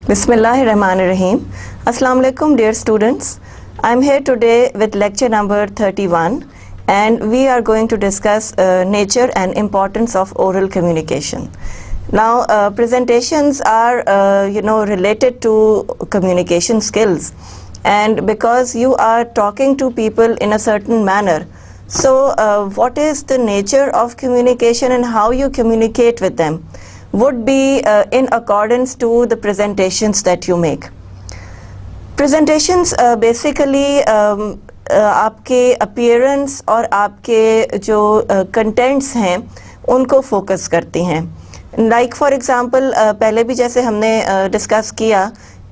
Bismillahirrahmanirrahim. Assalamu alaikum dear students. I am here today with lecture number 31 and we are going to discuss nature and importance of oral communication. Now presentations are related to communication skills, and because you are talking to people in a certain manner, so what is the nature of communication and how you communicate with them would be in accordance to the presentations that you make. Presentations basically आपके appearance और आपके जो contents हैं उनको focus करती हैं. Like for example पहले भी जैसे हमने discuss किया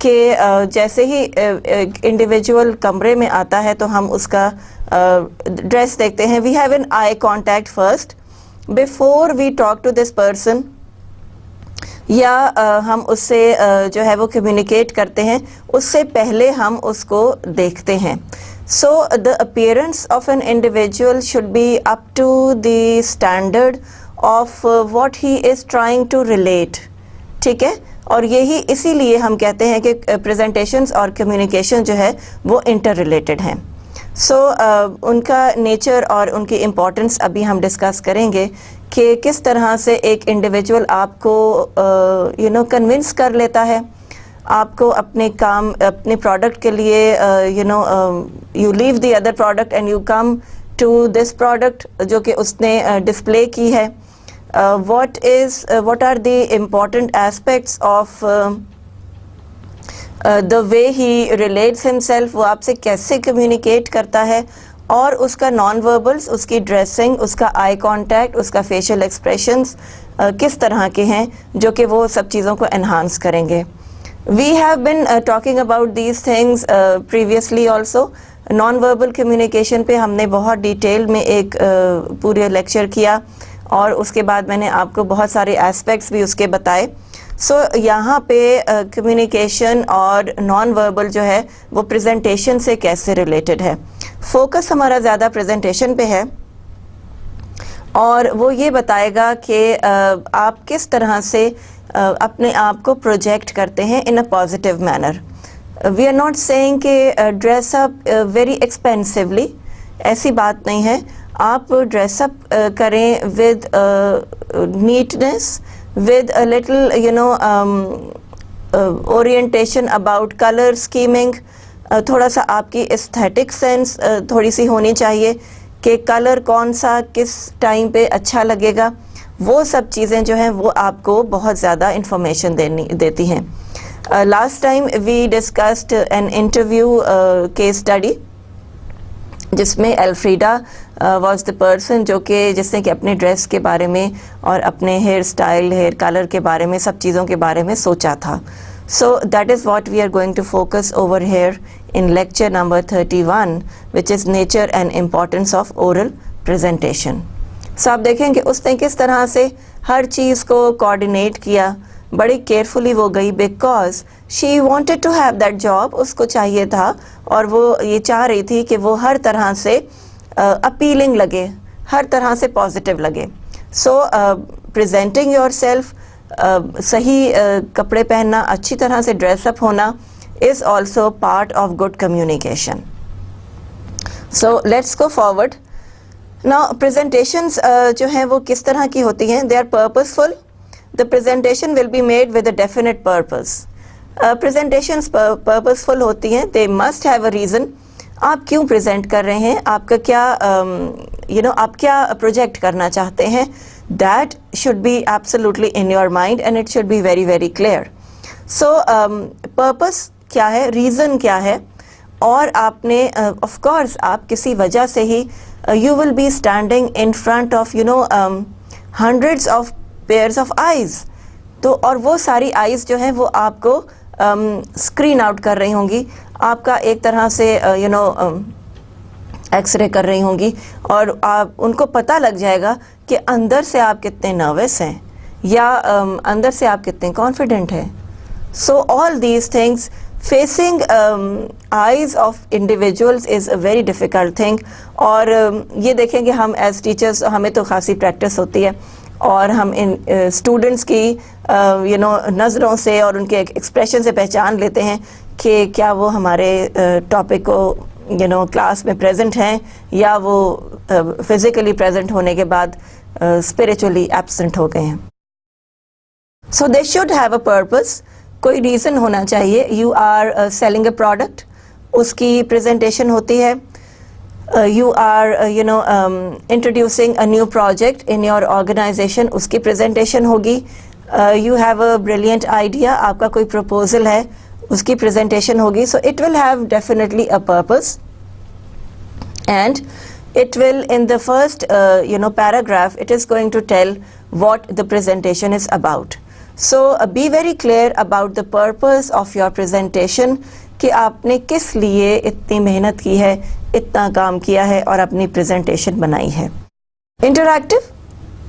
कि जैसे ही individual कमरे में आता है तो हम उसका dress देखते हैं. We have an eye contact first before we talk to this person, या हम उससे जो है वो कम्युनिकेट करते हैं, उससे पहले हम उसको देखते हैं. So the appearance of an individual should be up to the standard of what he is trying to relate. ठीक है, और यही इसीलिए हम कहते हैं कि प्रेजेंटेशंस और कम्युनिकेशन जो है वो इंटर रिलेटेड हैं. सो उनका नेचर और उनकी इम्पोर्टेंस अभी हम डिस्कस करेंगे कि किस तरह से एक इंडिविजुअल आपको कन्विंस कर लेता है, आपको अपने काम अपने प्रोडक्ट के लिए you leave the other product and you come to this product जो कि उसने डिस्प्ले की है. What are the important aspects of the way he relates himself, वो आपसे कैसे कम्युनिकेट करता है, और उसका नॉन वर्बल्स, उसकी ड्रेसिंग, उसका आई कांटेक्ट, उसका फेशियल एक्सप्रेशंस किस तरह के हैं जो कि वो सब चीज़ों को एनहांस करेंगे. We have been talking about these things previously also. Non verbal communication पे हमने बहुत डिटेल में एक पूरे लेक्चर किया और उसके बाद मैंने आपको बहुत सारे एस्पेक्ट्स भी उसके बताए. सो यहाँ पे कम्युनिकेशन और नॉन वर्बल जो है वो प्रेजेंटेशन से कैसे रिलेटेड है. फोकस हमारा ज़्यादा प्रेजेंटेशन पे है और वो ये बताएगा कि आप किस तरह से अपने आप को प्रोजेक्ट करते हैं in a positive manner. We are not saying कि ड्रेस अप वेरी एक्सपेंसिवली, ऐसी बात नहीं है. आप ड्रेसअप करें with neatness, with a little orientation about color scheming. थोड़ा सा आपकी एस्थेटिक सेंस थोड़ी सी होनी चाहिए कि कलर कौन सा किस टाइम पे अच्छा लगेगा. वो सब चीज़ें जो हैं वो आपको बहुत ज़्यादा इंफॉर्मेशन देती हैं. Last time we discussed an interview case study जिसमें एल्फ्रीडा वाज द पर्सन जो कि जिसने कि अपने ड्रेस के बारे में और अपने हेयर स्टाइल, हेयर कलर के बारे में, सब चीज़ों के बारे में सोचा था. So that is what we are going to focus over here in lecture number 31 which is nature and importance of oral presentation. So आप देखेंगे उसने किस तरह से हर चीज़ को कोऑर्डिनेट किया. बड़ी केयरफुली वो गई because she wanted to have that job. उसको चाहिए था और वो ये चाह रही थी कि वो हर तरह से अपीलिंग लगे, हर तरह से पॉजिटिव लगे. सो प्रेजेंटिंग योर सेल्फ, सही कपड़े पहनना, अच्छी तरह से ड्रेसअप होना is also part of good communication. So let's go forward. Now presentations जो हैं वो किस तरह की होती हैं. They are purposeful. The presentation will be made with a definite purpose. Presentations purposeful होती हैं. They must have a reason. आप क्यों प्रेजेंट कर रहे हैं, आपका क्या आप क्या प्रोजेक्ट करना चाहते हैं. That should be absolutely in your mind and it should be very very clear. So purpose क्या है, reason क्या है, और आपने of course आप किसी वजह से ही you will be standing in front of hundreds of pairs of eyes. तो और वो सारी आइज़ जो हैं वो आपको स्क्रीन आउट कर रही होंगी, आपका एक तरह से एक्सरे कर रही होंगी, और आप उनको पता लग जाएगा कि अंदर से आप कितने नर्वस हैं या अंदर से आप कितने कॉन्फिडेंट हैं. सो all these things facing eyes of individuals is a very difficult thing. और ये देखेंगे हम एज टीचर्स, हमें तो खासी प्रैक्टिस होती है. और हम इन स्टूडेंट्स की नज़रों से और उनके एक्सप्रेशन से पहचान लेते हैं कि क्या वो हमारे टॉपिक को क्लास में प्रेजेंट हैं या वो फिज़िकली प्रेजेंट होने के बाद स्पिरिचुअली एब्सेंट हो गए हैं। So they should have a purpose, कोई रीज़न होना चाहिए। You are selling a product, उसकी प्रेजेंटेशन होती है। You are introducing a new project in your organization, उसकी presentation होगी। You have a brilliant idea, आपका कोई proposal है, उसकी presentation होगी। So it will have definitely a purpose, and it will, in the first paragraph, it is going to tell what the presentation is about. So be very clear about the purpose of your presentation, कि आपने किस लिए इतनी मेहनत की है, इतना काम किया है और अपनी प्रेजेंटेशन बनाई है। Interactive,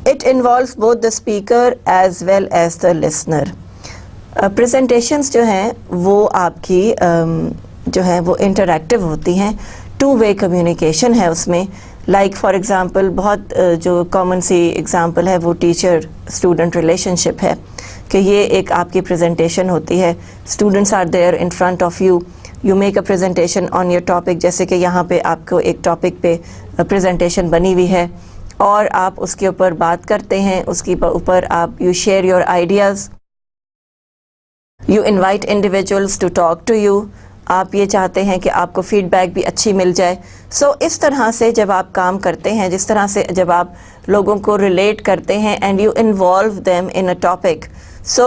it involves both the speaker as well as the listener. Presentations जो हैं वो आपकी जो है वो इंटरैक्टिव होती हैं, टू वे कम्युनिकेशन है उसमें। लाइक फॉर एग्ज़ाम्पल, बहुत जो कॉमन सी एग्ज़ाम्पल है वो टीचर स्टूडेंट रिलेशनशिप है, कि ये एक आपकी प्रेजेंटेशन होती है। Students are there in front of you, you make a presentation on your topic, जैसे कि यहाँ पे आपको एक टॉपिक पे प्रेजेंटेशन बनी हुई है और आप उसके ऊपर बात करते हैं, उसके ऊपर आप you share your ideas, you invite individuals to talk to you, आप ये चाहते हैं कि आपको फीडबैक भी अच्छी मिल जाए। सो इस तरह से जब आप काम करते हैं, जिस तरह से जब आप लोगों को रिलेट करते हैं and you involve them in a topic, so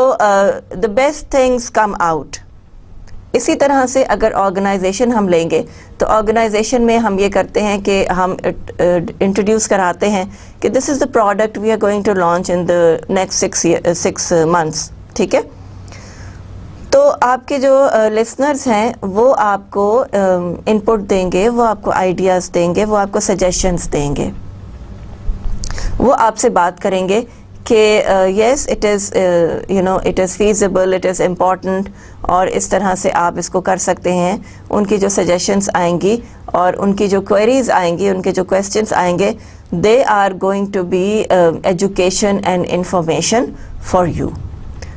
the best things come out. इसी तरह से अगर ऑर्गेनाइजेशन हम लेंगे तो ऑर्गेनाइजेशन में हम ये करते हैं कि हम इंट्रोड्यूस कराते हैं कि this is the product we are going to launch in the next 6 months, ठीक है। तो आपके जो लिसनर्स हैं वो आपको इनपुट देंगे, वो आपको आइडियाज़ देंगे, वो आपको सजेशंस देंगे, वो आपसे बात करेंगे कि yes it is it is feasible, it is important, और इस तरह से आप इसको कर सकते हैं। उनकी जो सजेशंस आएंगी और उनकी जो क्वेरीज आएंगी, उनके जो क्वेश्चंस आएंगे, they are going to be education and information for you.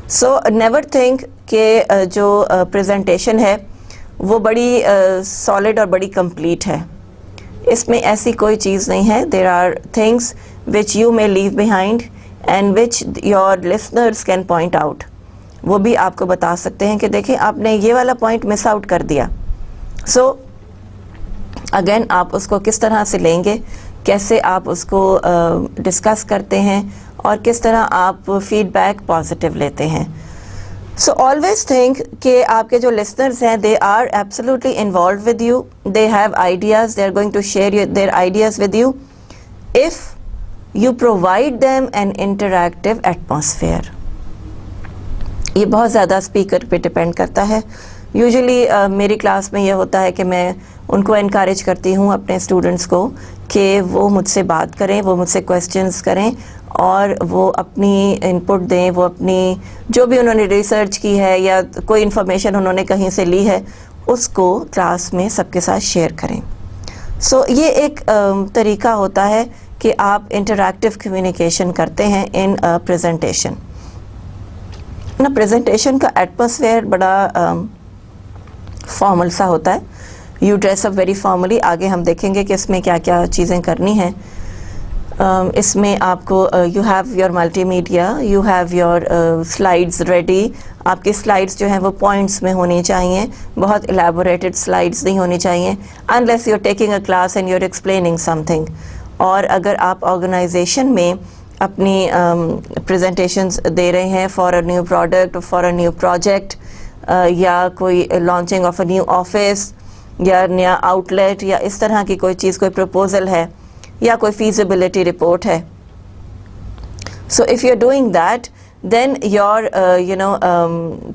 So never think कि जो प्रेजेंटेशन है वो बड़ी सॉलिड और बड़ी कंप्लीट है। इसमें ऐसी कोई चीज़ नहीं है। There are things which you may leave behind and which your listeners can point out. वो भी आपको बता सकते हैं कि देखें आपने ये वाला पॉइंट मिस आउट कर दिया। सो अगेन आप उसको किस तरह से लेंगे, कैसे आप उसको डिस्कस करते हैं और किस तरह आप फीडबैक पॉजिटिव लेते हैं। सो ऑलवेज थिंक कि आपके जो लिसनर्स हैं they are absolutely involve with you, they have ideas, they are going to share their ideas with you if you provide them an interactive atmosphere. ये बहुत ज़्यादा speaker पे डिपेंड करता है। यूजुअली मेरी क्लास में ये होता है कि मैं उनको इनकरेज करती हूँ अपने स्टूडेंट्स को कि वो मुझसे बात करें, वो मुझसे क्वेश्चंस करें और वो अपनी इनपुट दें, वो अपनी जो भी उन्होंने रिसर्च की है या कोई इन्फॉर्मेशन उन्होंने कहीं से ली है उसको क्लास में सबके साथ शेयर करें। सो ये एक तरीका होता है कि आप इंटरैक्टिव कम्युनिकेशन करते हैं इन प्रेजेंटेशन ना। प्रेजेंटेशन का एटमॉस्फेयर बड़ा फॉर्मल सा होता है। You dress up very formally. आगे हम देखेंगे कि इसमें क्या क्या चीज़ें करनी हैं। इसमें आपको you have your multimedia, you have your slides ready. आपकी स्लाइड्स जो हैं वो पॉइंट्स में होनी चाहिए, बहुत एलैबोरेटेड स्लाइड्स नहीं होनी चाहिए unless you are taking a class and you are explaining something. और अगर आप ऑर्गेनाइजेशन में अपनी प्रेजेंटेशंस दे रहे हैं for a new product, for a new project, या कोई launching of a new office या नया आउटलेट या इस तरह की कोई चीज़, कोई प्रपोजल है या कोई फीजिबिलिटी रिपोर्ट है, so if you are doing that then your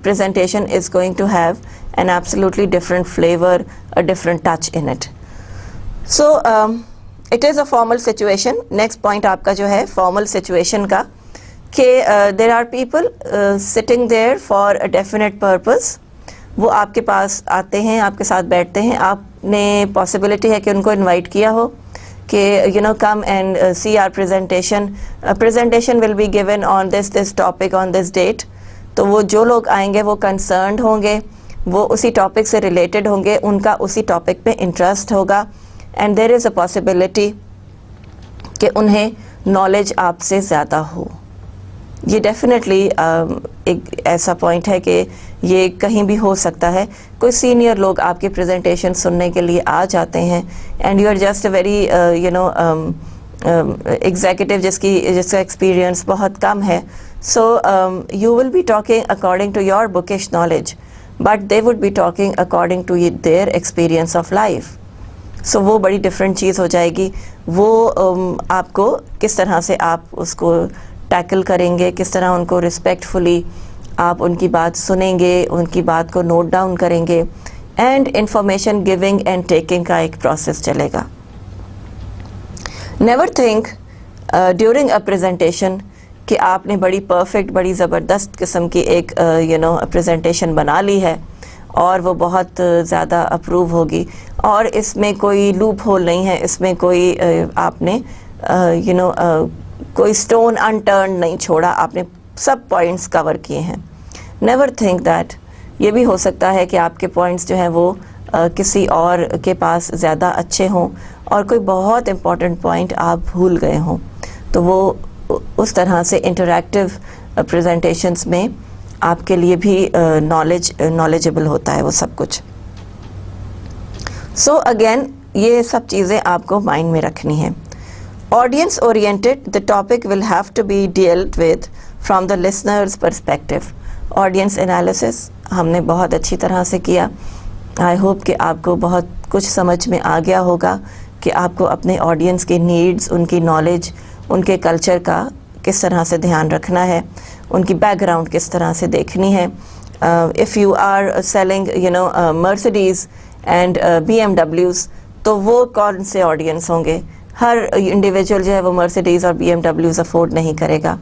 presentation is going to have an absolutely different flavor, a different touch in it. So it is a formal situation. Next point आपका जो है formal situation का कि there are people sitting there for a definite purpose. वो आपके पास आते हैं, आपके साथ बैठते हैं, आपने possibility है कि उनको invite किया हो कि you know come and see our presentation. Presentation will be given on this topic on this date. तो वो जो लोग आएंगे वो कंसर्न्ड होंगे, वो उसी टॉपिक से रिलेटेड होंगे, उनका उसी टॉपिक पे इंटरेस्ट होगा, and there is a possibility कि उन्हें नॉलेज आपसे ज़्यादा हो. ये डेफिनेटली एक ऐसा पॉइंट है कि ये कहीं भी हो सकता है. कोई सीनियर लोग आपकी प्रेजेंटेशन सुनने के लिए आ जाते हैं and you are just a very executive जिसका एक्सपीरियंस बहुत कम है. So you will be talking according to your bookish knowledge, but they would be talking according to their experience of life. So वो बड़ी डिफरेंट चीज़ हो जाएगी. वो आपको किस तरह से आप उसको टैकल करेंगे, किस तरह उनको रिस्पेक्टफुली आप उनकी बात सुनेंगे, उनकी बात को नोट डाउन करेंगे, and information giving and taking का एक प्रोसेस चलेगा. Never think during a presentation कि आपने बड़ी परफेक्ट, बड़ी ज़बरदस्त किस्म की एक प्रेजेंटेशन बना ली है और वो बहुत ज़्यादा अप्रूव होगी और इसमें कोई लूप होल नहीं है, इसमें कोई आपने कोई स्टोन अनटर्न नहीं छोड़ा, आपने सब पॉइंट्स कवर किए हैं. Never think that. ये भी हो सकता है कि आपके पॉइंट्स जो हैं वो किसी और के पास ज़्यादा अच्छे हों और कोई बहुत इम्पॉर्टेंट पॉइंट आप भूल गए हों. तो वो उस तरह से इंटरैक्टिव प्रेजेंटेशंस में आपके लिए भी नॉलेजेबल होता है वो सब कुछ. सो अगेन ये सब चीज़ें आपको माइंड में रखनी है. Audience oriented, the topic will have to be dealt with from the listener's perspective. Audience analysis हमने बहुत अच्छी तरह से किया. I hope कि आपको बहुत कुछ समझ में आ गया होगा कि आपको अपने ऑडियंस के नीड्स, उनकी नॉलेज, उनके कल्चर का किस तरह से ध्यान रखना है, उनकी बैकग्राउंड किस तरह से देखनी है. If you are selling Mercedes and BMWs, तो वो कौन से ऑडियंस होंगे. हर इंडिविजुअल जो है वो मर्सिडीज़ और BMWs अफोर्ड नहीं करेगा.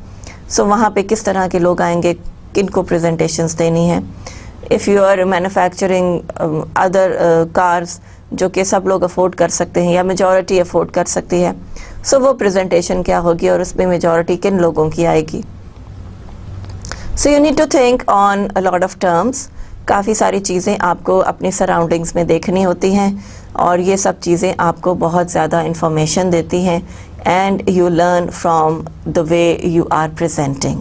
सो वहाँ पे किस तरह के लोग आएंगे, किन को प्रेजेंटेशंस देनी है. If you are manufacturing other cars जो कि सब लोग अफोर्ड कर सकते हैं या मेजॉरिटी अफोर्ड कर सकती है, सो वो प्रेजेंटेशन क्या होगी और उसमें मेजॉरिटी किन लोगों की आएगी. So you need to think on a lot of terms. काफ़ी सारी चीज़ें आपको अपनी सराउंडिंग्स में देखनी होती हैं और ये सब चीज़ें आपको बहुत ज़्यादा इंफॉर्मेशन देती हैं and you learn from the way you are presenting.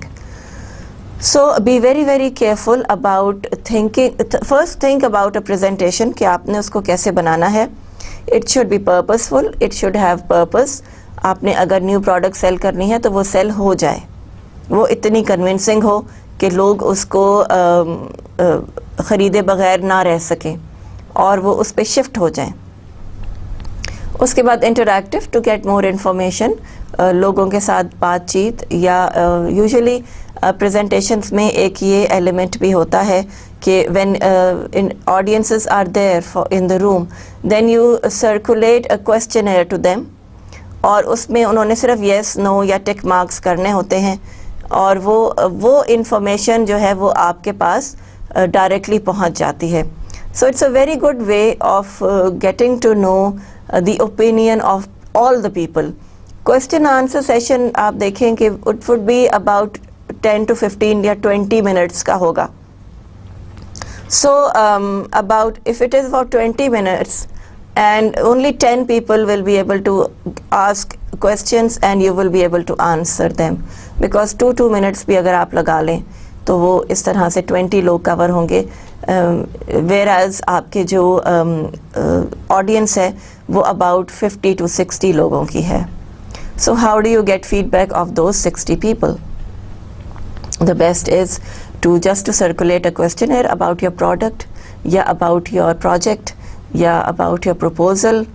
So be very very careful about thinking. First think about a presentation कि आपने उसको कैसे बनाना है. It should be purposeful, it should have purpose. आपने अगर न्यू प्रोडक्ट सेल करनी है तो वो सेल हो जाए, वो इतनी कन्विंसिंग हो कि लोग उसको ख़रीदे बगैर ना रह सकें और वो उस पर शिफ्ट हो जाएं. उसके बाद interactive to get more information, लोगों के साथ बातचीत, या यूजुअली प्रेजेंटेशंस में एक ये एलिमेंट भी होता है कि when in audiences are there in the room, then you circulate a questioner to them और उसमें उन्होंने सिर्फ येस, नो या टिक मार्क्स करने होते हैं और वो इंफॉर्मेशन जो है वो आपके पास डायरेक्टली पहुंच जाती है. So it's a very good way of getting to know the opinion of all the people. Question answer session आप देखें कि it would be about 10 to 15 या 20 minutes का होगा. So about if it is about 20 minutes and only 10 people will be able to ask questions and you will be able to answer them, because 2 minutes भी अगर आप लगा लें तो वो इस तरह से 20 लोग कवर होंगे. whereas आपके जो ऑडियंस है वो about 50 to 60 लोगों की है. So how do you get feedback of those 60 people? The best is to circulate a questionnaire about your product, या about your project, या about your proposal.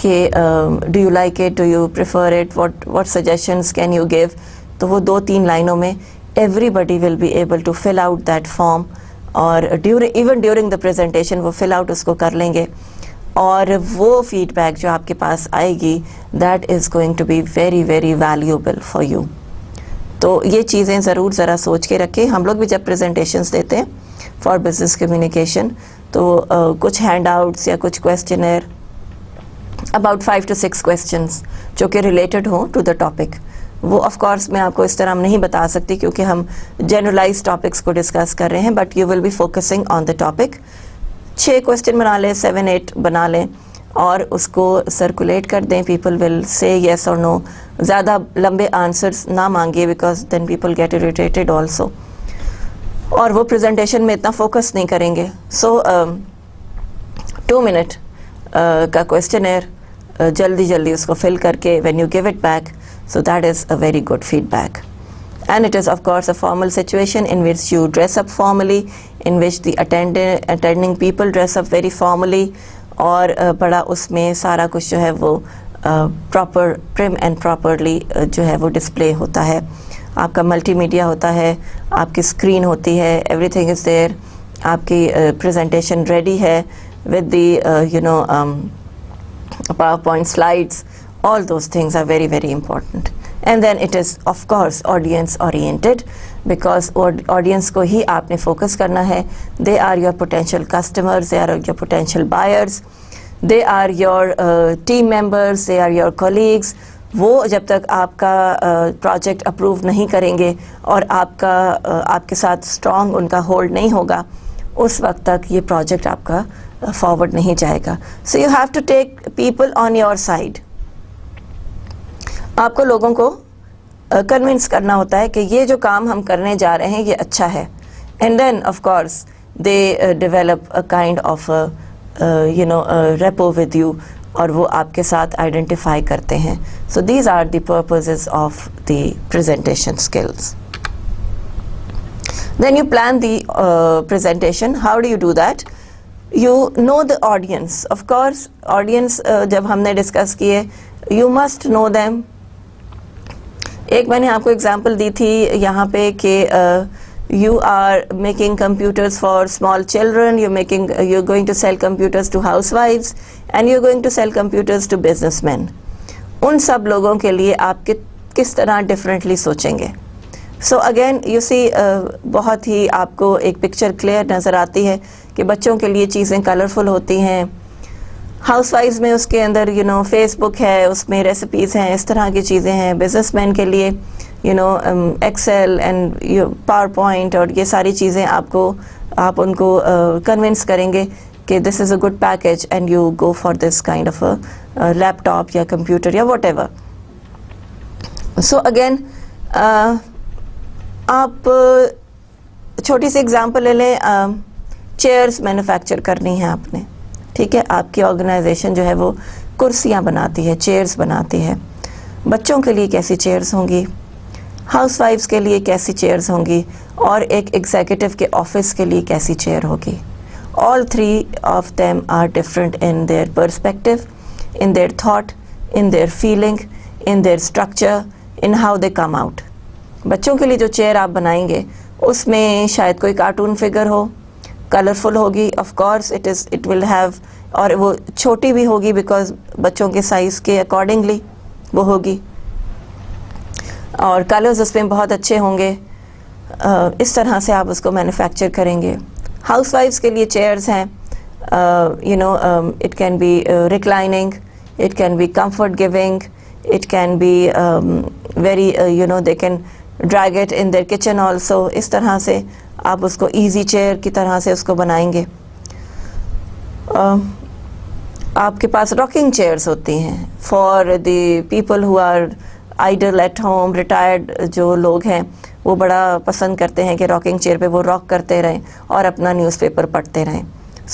Do you like it? Do you prefer it? What suggestions can you give? तो वो 2-3 लाइनों में everybody will be able to fill out that form, और even during the presentation वो fill out उसको कर लेंगे, और वो feedback जो आपके पास आएगी that is going to be very very valuable for you. तो ये चीज़ें ज़रूर ज़रा सोच के रखें. हम लोग भी जब presentations देते हैं for business communication तो कुछ handouts या कुछ questionnaire अबाउट 5 to 6 क्वेश्चंस जो कि रिलेटेड हो टू द टॉपिक। वो ऑफ कोर्स मैं आपको इस तरह नहीं बता सकती क्योंकि हम जनरलाइज टॉपिक्स को डिस्कस कर रहे हैं, but you will be focusing on the topic. 6 question बना लें, 7-8 बना लें और उसको सर्कुलेट कर दें। People will say yes or no. ज़्यादा लंबे आंसर्स ना मांगिए because then people get irritated also, और वो प्रेजेंटेशन में इतना फोकस नहीं करेंगे। सो 2 मिनट का क्वेश्चनर जल्दी जल्दी उसको फिल करके when you give it back, so that is a very good feedback. And it is of course a formal situation in which you dress up formally, in which the attending people dress up very formally, और बड़ा उसमें सारा कुछ जो है वो proper prim and properly जो है वो डिस्प्ले होता है। आपका मल्टीमीडिया होता है, आपकी स्क्रीन होती है, एवरीथिंग इज़ देयर, आपकी प्रेजेंटेशन रेडी है with the PowerPoint slides. All those things are very, very important. And then it is of course audience oriented because audience को ही आपने focus करना है. They are your potential customers, they are your potential buyers, they are your team members, they are your colleagues. वो जब तक आपका project approve नहीं करेंगे और आपके साथ स्ट्रॉन्ग उनका होल्ड नहीं होगा, उस वक्त तक ये प्रोजेक्ट आपका फॉरवर्ड नहीं जाएगा. So you have to take people on your side. आपको लोगों को कन्विंस करना होता है कि ये जो काम हम करने जा रहे हैं ये अच्छा है, and then of course they develop a kind of rapport with you, और वो आपके साथ आइडेंटिफाई करते हैं. So these are the purposes of the presentation skills. Then you plan the presentation. How do you do that? You know the audience. Of course, audience जब हमने discuss किए, you must know them. एक मैंने आपको example दी थी यहाँ पे कि you are making computers for small children. You're going to sell computers to housewives, and you're going to sell computers to businessmen. उन सब लोगों के लिए आप किस तरह differently सोचेंगे. सो अगेन यू सी बहुत ही आपको एक पिक्चर क्लियर नज़र आती है कि बच्चों के लिए चीज़ें कलरफुल होती हैं. हाउसवाइफ्स में उसके अंदर फेसबुक है, उसमें रेसिपीज़ हैं, इस तरह की चीज़ें हैं. बिजनेसमैन के लिए एक्सेल एंड पावर पॉइंट और ये सारी चीज़ें आप उनको कन्विंस करेंगे कि this is a good package and you go for this kind of a laptop या कंप्यूटर या वॉट एवर. सो अगेन आप छोटी सी एग्जांपल ले लें. चेयर्स मैन्युफैक्चर करनी है आपने, ठीक है. आपकी ऑर्गेनाइजेशन जो है वो कुर्सियां बनाती है, चेयर्स बनाती है. बच्चों के लिए कैसी चेयर्स होंगी, हाउसवाइफ्स के लिए कैसी चेयर्स होंगी, और एक एग्जीक्यूटिव के ऑफिस के लिए कैसी चेयर होगी. All 3 of them are different in their perspective, in their thought, in their feeling, in their structure, in how they come out. बच्चों के लिए जो चेयर आप बनाएंगे उसमें शायद कोई कार्टून फिगर हो, कलरफुल होगी. Of course it will have, और वो छोटी भी होगी बिकॉज बच्चों के साइज़ के अकॉर्डिंगली वो होगी, और कलर्स उसमें बहुत अच्छे होंगे. इस तरह से आप उसको मैन्युफैक्चर करेंगे. हाउसवाइफ्स के लिए चेयर्स हैं, it can be reclining, it can be comfort giving, it can be very they can drag it in their kitchen also. इस तरह से आप उसको easy chair की तरह से उसको बनाएंगे. आपके पास rocking chairs होती हैं for the people who are idle at home. retired जो लोग हैं वो बड़ा पसंद करते हैं कि rocking chair पे वो rock करते रहें और अपना newspaper पढ़ते रहें.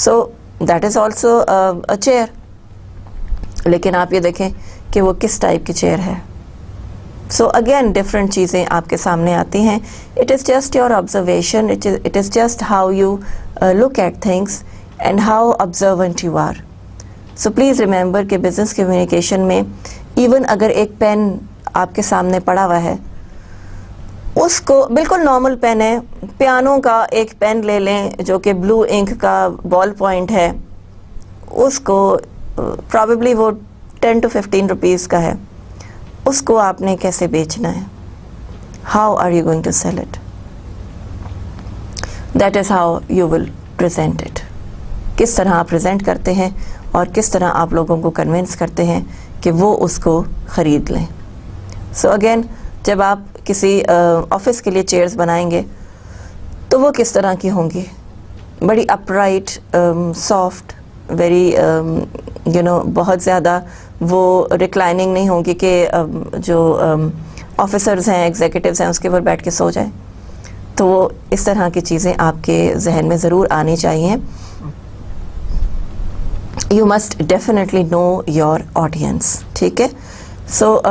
So that is also a chair. लेकिन आप ये देखें कि वो किस टाइप की चेयर है. सो अगेन डिफरेंट चीज़ें आपके सामने आती हैं. It is just your observation, it is just how you look at things and how observant you are. So please remember कि बिज़नेस कम्युनिकेशन में इवन अगर एक पेन आपके सामने पड़ा हुआ है, उसको बिल्कुल नॉर्मल पेन है, पियानो का एक पेन ले लें जो कि ब्लू इंक का बॉल पॉइंट है, उसको प्रॉबेबली वो 10 to 15 रुपीज़ का है, उसको आपने कैसे बेचना है. How are you going to sell it. That is how you will present it. किस तरह आप प्रेजेंट करते हैं और किस तरह आप लोगों को कन्विंस करते हैं कि वो उसको ख़रीद लें। सो अगेन, जब आप किसी ऑफिस के लिए चेयर्स बनाएंगे तो वो किस तरह की होंगी? बड़ी अपराइट, सॉफ्ट, वेरी बहुत ज़्यादा वो रिक्लाइनिंग नहीं होंगी कि जो ऑफिसर्स हैं, एग्जीक्यूटिव्स हैं, उसके ऊपर बैठ के सो जाए। तो इस तरह की चीज़ें आपके जहन में ज़रूर आनी चाहिए। You must definitely know your audience, ठीक है। सो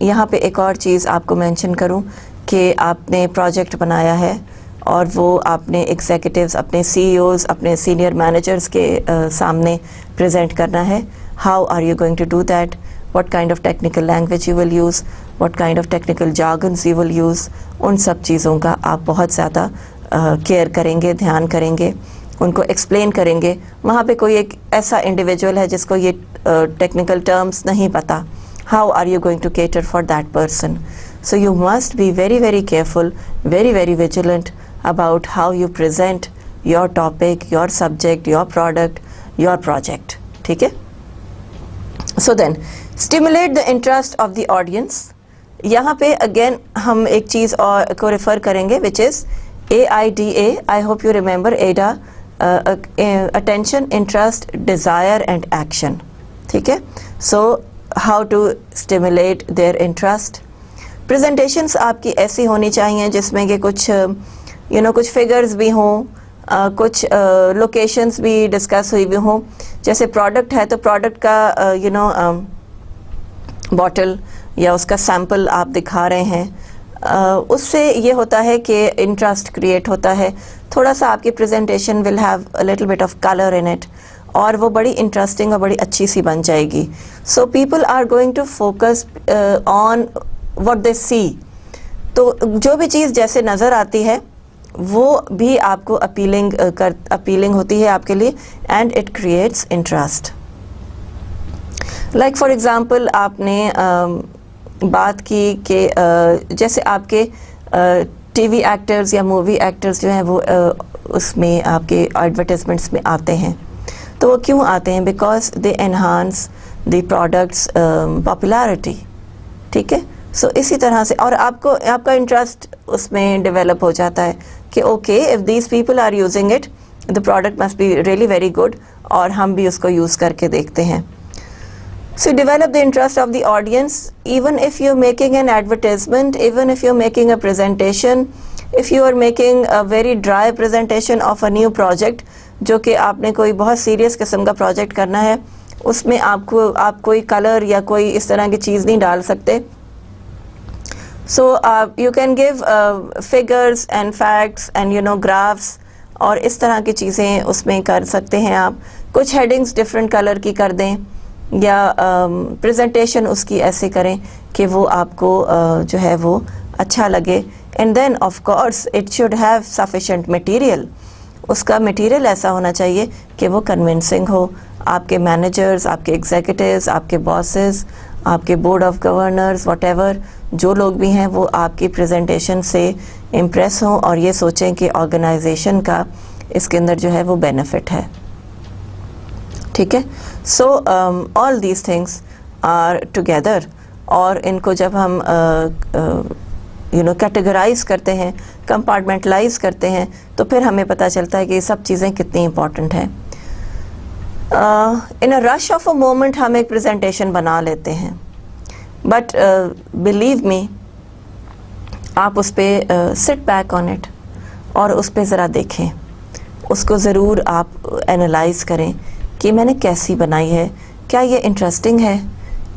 यहाँ पे एक और चीज़ आपको मेंशन करूँ कि आपने प्रोजेक्ट बनाया है और वो आपने एग्जीक्यूटिव्स, अपने CEOs, अपने सीनियर मैनेजर्स के सामने प्रेजेंट करना है। How are you going to do that? What kind of technical language you will use, what kind of technical jargons you will use, उन सब चीज़ों का आप बहुत ज़्यादा केयर करेंगे, ध्यान करेंगे, उनको एक्सप्लेन करेंगे। वहाँ पे कोई एक ऐसा इंडिविजुअल है जिसको ये टेक्निकल टर्म्स नहीं पता, how are you going to cater for that person? So you must be very, very careful, very, very vigilant about how you present your topic, your subject, your product, your project. ठीक है? So then, stimulate the interest of the audience. यहाँ पे again हम एक चीज़ और को refer करेंगे, which is AIDA. I hope you remember AIDA. Attention, interest, desire and action. ठीक है? So how to stimulate their interest? Presentations आपकी ऐसी होनी चाहिए जिसमें कि कुछ कुछ फिगर्स भी हों, कुछ लोकेशंस भी डिस्कस हुई भी हों। जैसे प्रोडक्ट है तो प्रोडक्ट का बॉटल या उसका सैंपल आप दिखा रहे हैं, उससे ये होता है कि इंटरेस्ट क्रिएट होता है। थोड़ा सा आपकी presentation will have a little bit of colour in it और वो बड़ी इंटरेस्टिंग और बड़ी अच्छी सी बन जाएगी। So people are going to focus on what they see. तो जो भी चीज़ जैसे नज़र आती है वो भी आपको अपीलिंग होती है आपके लिए, and it creates interest. Like for example आपने बात की कि जैसे आपके TV एक्टर्स या मूवी एक्टर्स जो हैं वो उसमें आपके एडवर्टाइजमेंट्स में आते हैं। तो वो क्यों आते हैं? Because they enhance the products popularity, ठीक है। सो इसी तरह से और आपका इंटरेस्ट उसमें डेवलप हो जाता है कि okay, if these people are using it, the product must be really very good, और हम भी उसको यूज़ करके देखते हैं। So develop the interest of the audience, even if you're making an advertisement, even if you're making a presentation, if you are making a very dry presentation of a new project, जो कि आपने कोई बहुत serious किस्म का project करना है, उसमें आप कोई कलर या कोई इस तरह की चीज़ नहीं डाल सकते। So you can give figures and facts and graphs, और इस तरह की चीज़ें उसमें कर सकते हैं आप। कुछ हेडिंग्स डिफरेंट कलर की कर दें या प्रेजेंटेशन उसकी ऐसे करें कि वो आपको जो है वो अच्छा लगे। And then of course it should have sufficient material. उसका मटेरियल ऐसा होना चाहिए कि वो कन्विंसिंग हो। आपके मैनेजर्स, आपके एग्जीक्यूटिव्स, आपके बॉसेस, आपके बोर्ड ऑफ गवर्नर्स, व्हाटएवर जो लोग भी हैं, वो आपकी प्रेजेंटेशन से इम्प्रेस हों और ये सोचें कि ऑर्गेनाइजेशन का इसके अंदर जो है वो बेनिफिट है। ठीक है। So all these things are together, और इनको जब हम कैटेगराइज करते हैं, कंपार्टमेंटलाइज करते हैं, तो फिर हमें पता चलता है कि ये सब चीज़ें कितनी इम्पॉर्टेंट हैं। In a rush of a moment हम एक प्रेजेंटेशन बना लेते हैं, बट बिलीव मी, आप उस पर सिट बैक ऑन इट और उस पर ज़रा देखें, उसको ज़रूर आप एनालाइज करें कि मैंने कैसी बनाई है, क्या ये इंटरेस्टिंग है,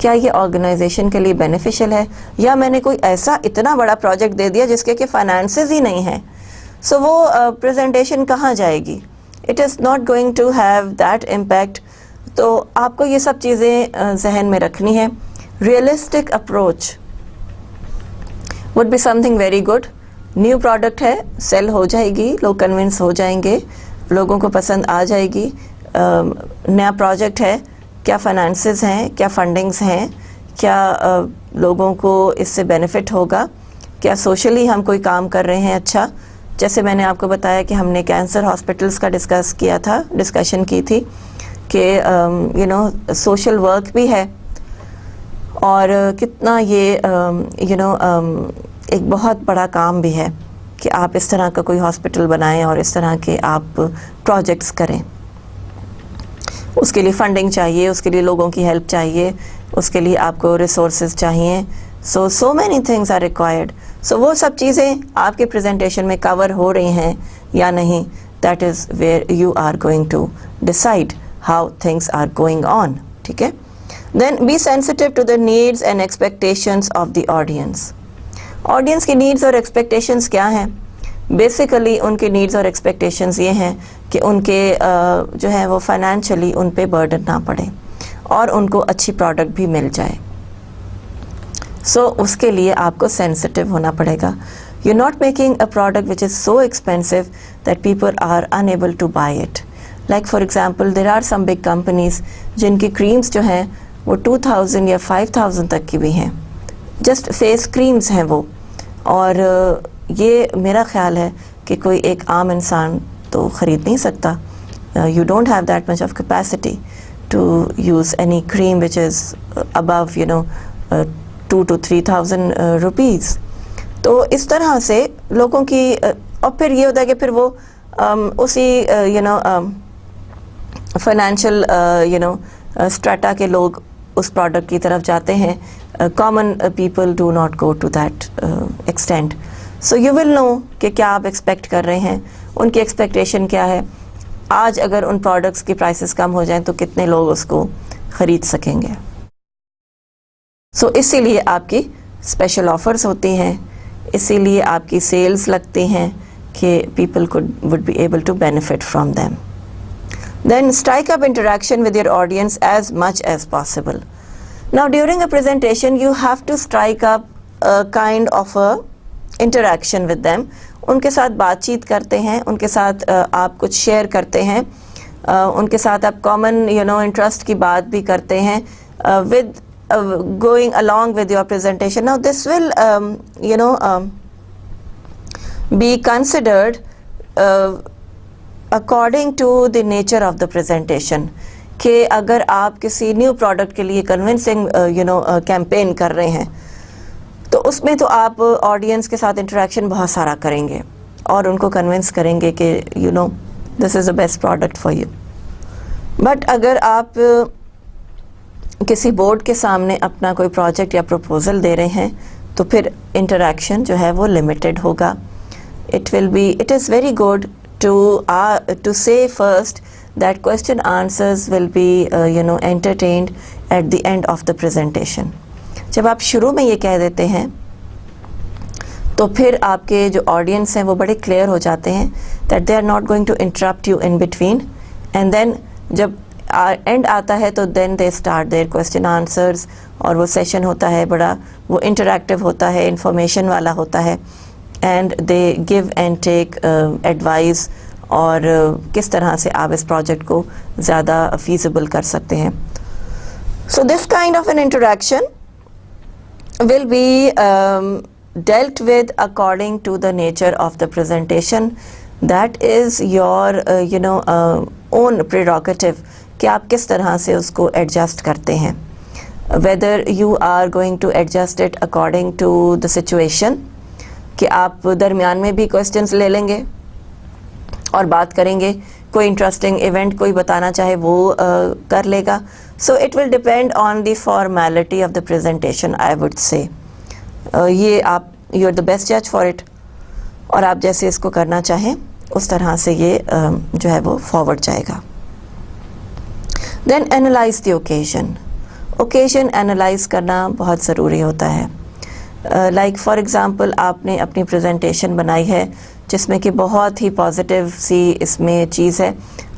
क्या ये ऑर्गेनाइजेशन के लिए बेनिफिशियल है, या मैंने कोई ऐसा इतना बड़ा प्रोजेक्ट दे दिया जिसके कि फाइनेंसेस ही नहीं हैं। सो वो प्रेजेंटेशन कहाँ जाएगी? It is not going to have that impact. तो आपको ये सब चीज़ें जहन में रखनी है। Realistic approach would be something very good. New product है, सेल हो जाएगी, लोग कन्विंस हो जाएंगे, लोगों को पसंद आ जाएगी। नया प्रोजेक्ट है, क्या फाइनेंसेस हैं, क्या फंडिंग्स हैं, क्या लोगों को इससे बेनिफिट होगा, क्या सोशली हम कोई काम कर रहे हैं अच्छा। जैसे मैंने आपको बताया कि हमने कैंसर हॉस्पिटल्स का डिस्कशन की थी कि यू नो सोशल वर्क भी है और कितना ये यू नो एक बहुत बड़ा काम भी है कि आप इस तरह का कोई हॉस्पिटल बनाएं और इस तरह के आप प्रोजेक्ट्स करें। उसके लिए फंडिंग चाहिए, उसके लिए लोगों की हेल्प चाहिए, उसके लिए आपको रिसोर्सेज चाहिए। So many things are required. So वो सब चीज़ें आपके प्रेजेंटेशन में कवर हो रही हैं या नहीं, that is where you are going to decide how things are going on. ठीक है। Then be sensitive to the needs and expectations of the audience. Audience की नीड्स और एक्सपेक्टेशंस क्या हैं? बेसिकली उनके नीड्स और एक्सपेक्टेशंस ये हैं कि उनके जो है वो फाइनेंशियली उन पे बर्डन ना पड़े और उनको अच्छी प्रोडक्ट भी मिल जाए। सो उसके लिए आपको सेंसिटिव होना पड़ेगा। You not making a product which is so expensive that people are unable to buy it. Like for example there are some big companies जिनकी क्रीम्स जो हैं वो 2000 या 5000 तक की भी हैं, जस्ट फेस क्रीम्स हैं वो। और ये मेरा ख्याल है कि कोई एक आम इंसान तो ख़रीद नहीं सकता। You don't have that much of capacity to use any cream which is above you know 2 to 3,000 rupees. तो इस तरह से लोगों की और फिर ये होता है कि फिर वो उसी you know financial you know strata के लोग उस प्रोडक्ट की तरफ जाते हैं। Common people do not go to that extent. So you will know कि क्या आप एक्सपेक्ट कर रहे हैं, उनकी एक्सपेक्टेशन क्या है। आज अगर उन प्रोडक्ट्स की प्राइसेस कम हो जाएं तो कितने लोग उसको ख़रीद सकेंगे। सो इसीलिए आपकी स्पेशल ऑफर्स होती हैं, इसीलिए आपकी सेल्स लगती हैं कि people would be able to benefit from them. Then strike up interaction with your audience as much as possible. Now during a presentation you have to strike up a kind of a interaction with them. उनके साथ बातचीत करते हैं, उनके साथ आप कुछ share करते हैं, उनके साथ आप common you know interest की बात भी करते हैं with going along with your presentation. Now this will you know be considered according to the nature of the presentation. कि अगर आप किसी न्यू प्रोडक्ट के लिए कन्विंसिंग यू नो कैंपेन कर रहे हैं तो उसमें तो आप ऑडियंस के साथ इंटरेक्शन बहुत सारा करेंगे और उनको कन्विंस करेंगे कि you know this is the best product for you. But अगर आप किसी बोर्ड के सामने अपना कोई प्रोजेक्ट या प्रपोजल दे रहे हैं तो फिर इंटरेक्शन जो है वो लिमिटेड होगा। It is very good to say first that question answers will be you know entertained at the end of the presentation. जब आप शुरू में ये कह देते हैं तो फिर आपके जो ऑडियंस हैं वो बड़े क्लियर हो जाते हैं that they are not going to interrupt you in between, and then जब एंड आता है तो then they start their question answers और वो सेशन होता है बड़ा वो इंटरैक्टिव होता है, इंफॉर्मेशन वाला होता है and they give and take advice और किस तरह से आप इस प्रोजेक्ट को ज़्यादा feasible कर सकते हैं। So this kind of an interaction will be dealt with according to the nature of the presentation. That is your you know own prerogative कि आप किस तरह से उसको adjust करते हैं। Whether you are going to adjust it according to the situation कि आप दरमियान में भी क्वेश्चंस ले लेंगे और बात करेंगे, कोई इंटरेस्टिंग इवेंट कोई बताना चाहे वो कर लेगा। So it will depend on the formality of the presentation I would say. ये आप यू आर द बेस्ट जज फॉर इट और आप जैसे इसको करना चाहें उस तरह से ये जो है वो फॉरवर्ड जाएगा। Then analyse the occasion. Occasion analyse करना बहुत ज़रूरी होता है। लाइक फॉर एग्ज़ाम्पल आपने अपनी प्रेजेंटेशन बनाई है जिसमें कि बहुत ही पॉजिटिव सी इसमें चीज़ है,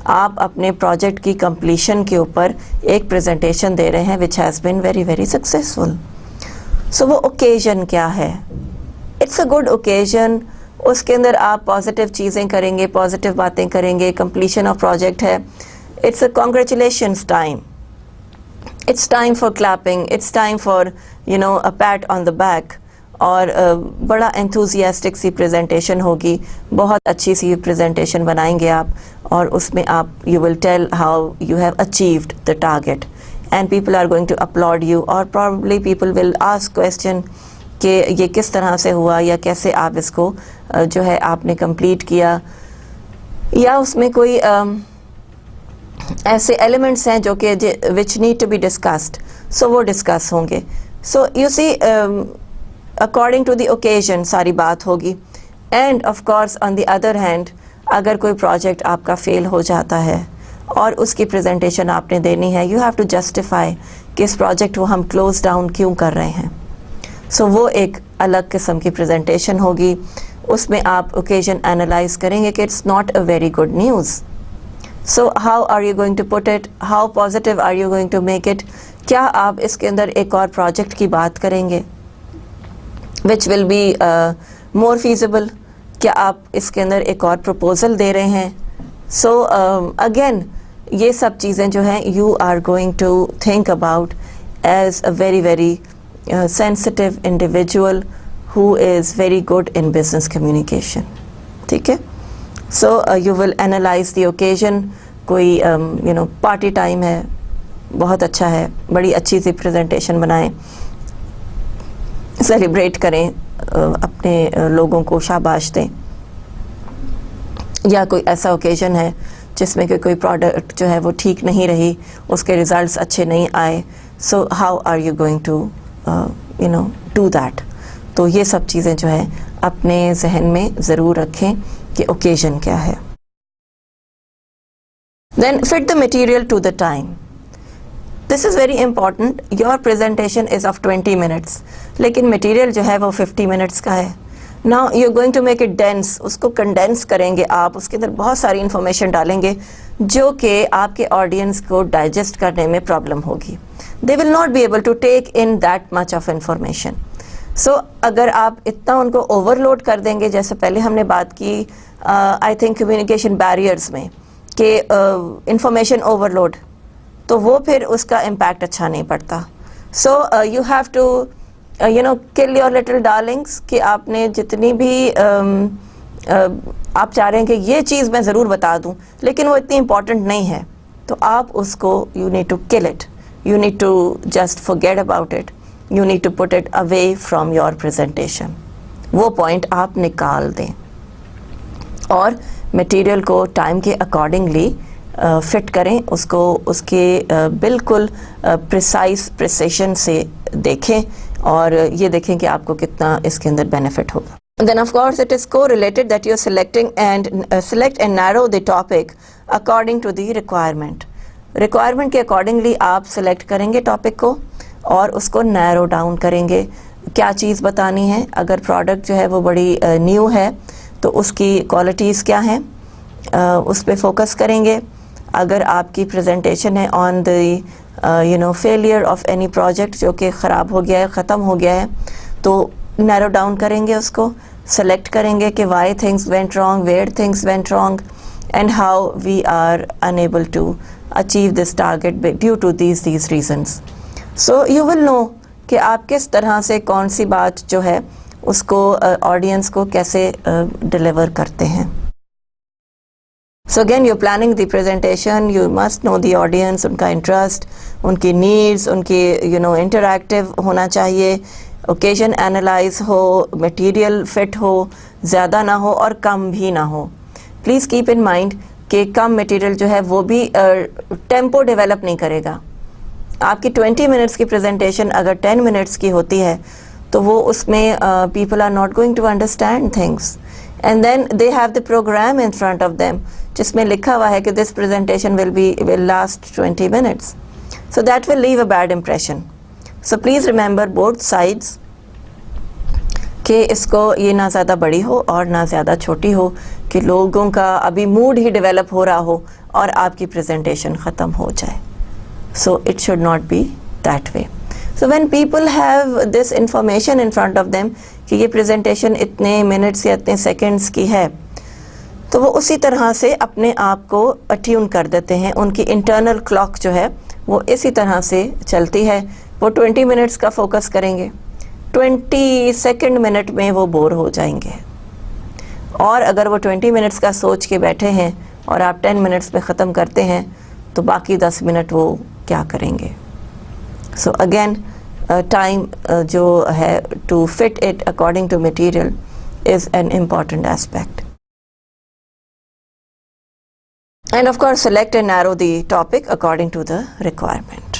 आप अपने प्रोजेक्ट की कंप्लीशन के ऊपर एक प्रेजेंटेशन दे रहे हैं which has been very very successful. So वो ओकेजन क्या है? It's a good occasion. उसके अंदर आप पॉजिटिव चीज़ें करेंगे, पॉजिटिव बातें करेंगे, कंप्लीशन ऑफ प्रोजेक्ट है। It's a congratulations time, it's time for clapping, it's time for you know a pat on the back और बड़ा एंथुजियास्टिक सी प्रेजेंटेशन होगी, बहुत अच्छी सी प्रेजेंटेशन बनाएंगे आप, और उसमें आप you will tell how you have achieved the target and people are going to upload you, और probably people will ask question कि ये किस तरह से हुआ या कैसे आप इसको जो है आपने कंप्लीट किया, या उसमें कोई ऐसे एलिमेंट्स हैं जो कि which need to be discussed, so वो डिस्कस होंगे. So you see according to the occasion सारी बात होगी. And of course on the other hand, अगर कोई प्रोजेक्ट आपका फेल हो जाता है और उसकी प्रेजेंटेशन आपने देनी है, यू हैव टू जस्टिफाई कि इस प्रोजेक्ट को हम क्लोज डाउन क्यों कर रहे हैं. सो वो एक अलग किस्म की प्रेजेंटेशन होगी. उसमें आप ओकेजन एनालाइज करेंगे कि it's not a very good news. So how are you going to put it, how positive are you going to make it. क्या आप इसके अंदर एक और प्रोजेक्ट की बात करेंगे which will be more feasible, क्या आप इसके अंदर एक और प्रपोजल दे रहे हैं. सो अगेन ये सब चीज़ें जो हैं you are going to think about as a very very sensitive individual who is very good in business communication. ठीक है. So you will analyze the occasion. कोई party time है, बहुत अच्छा है, बड़ी अच्छी सी presentation बनाएं, celebrate करें, अपने लोगों को शाबाश दें. या कोई ऐसा occasion है जिसमें कोई product जो है वो ठीक नहीं रही, उसके results अच्छे नहीं आए. So how are you going to do that. तो ये सब चीज़ें जो है अपने जहन में ज़रूर रखें कि ओकेजन क्या है. Then fit the material to the time. This is very important. Your presentation is of 20 minutes, लेकिन मटेरियल जो है वो 50 minutes का है. Now you're going to make it dense. उसको कंडेंस करेंगे आप, उसके अंदर बहुत सारी इंफॉर्मेशन डालेंगे जो कि आपके ऑडियंस को डाइजेस्ट करने में प्रॉब्लम होगी. They will not be able to take in that much of information. So अगर आप इतना उनको ओवरलोड कर देंगे, जैसे पहले हमने बात की आई थिंक कम्युनिकेशन बैरियर्स में कि इंफॉर्मेशन ओवरलोड, तो वो फिर उसका इम्पैक्ट अच्छा नहीं पड़ता. So you have to kill your little darlings, कि आपने जितनी भी आप चाह रहे हैं कि ये चीज़ मैं ज़रूर बता दूं लेकिन वो इतनी इम्पॉर्टेंट नहीं है, तो आप उसको you need to kill it. You need to just forget about it. You need to put it away from your presentation. वो पॉइंट आप निकाल दें और मटेरियल को टाइम के अकॉर्डिंगली फिट करें, उसको उसके बिल्कुल प्रिसाइज प्रिसिशन से देखें और ये देखें कि आपको कितना इसके अंदर बेनिफिट होगा. Then of course it is correlated that you are selecting and select and narrow the topic according to the requirement. Requirement के अकॉर्डिंगली आप सेलेक्ट करेंगे टॉपिक को और उसको नैरो डाउन करेंगे. क्या चीज़ बतानी है, अगर प्रोडक्ट जो है वो बड़ी न्यू है तो उसकी क्वालिटीज़ क्या हैं, उस पर फोकस करेंगे. अगर आपकी प्रेजेंटेशन है on the failure of any project जो कि ख़राब हो गया है, ख़त्म हो गया है, तो नैरो डाउन करेंगे, उसको सेलेक्ट करेंगे कि why things went wrong, where things went wrong and how we are unable to achieve this target due to these reasons. So you will know कि आप किस तरह से कौन सी बात जो है उसको ऑडियंस को कैसे डिलीवर करते हैं. So again you're planning the presentation, you must know the audience, उनका इंटरेस्ट, उनकी नीड्स, उनकी इंटरैक्टिव होना चाहिए, ओकेजन एनालाइज हो, मटेरियल फिट हो, ज़्यादा ना हो और कम भी ना हो. प्लीज़ कीप इन माइंड कि कम मटेरियल जो है वो भी टेम्पो डेवलप नहीं करेगा. आपकी 20 मिनट्स की प्रेजेंटेशन अगर 10 मिनट्स की होती है तो वो उसमें people are not going to understand things and then they have the program in front of them जिसमें लिखा हुआ है कि this presentation will last 20 minutes. So that will leave a bad impression. So please remember both sides कि इसको ये ना ज़्यादा बड़ी हो और ना ज़्यादा छोटी हो, कि लोगों का अभी मूड ही डेवलप हो रहा हो और आपकी प्रेजेंटेशन ख़त्म हो जाए. So it should not be that way. So when people have this information in front of them कि ये प्रेजेंटेशन इतने मिनट्स या इतने सेकंड्स की है, तो वो उसी तरह से अपने आप को अट्यून कर देते हैं. उनकी इंटरनल क्लॉक जो है वो इसी तरह से चलती है. वो 20 मिनट्स का फोकस करेंगे, 20 मिनट में वो बोर हो जाएंगे। और अगर वो 20 मिनट्स का सोच के बैठे हैं और आप 10 मिनट्स में ख़त्म करते हैं तो बाकी 10 मिनट वो क्या करेंगे। सो अगेन टाइम जो है to fit it according to material is an important aspect. And of course select and narrow the topic according to the requirement.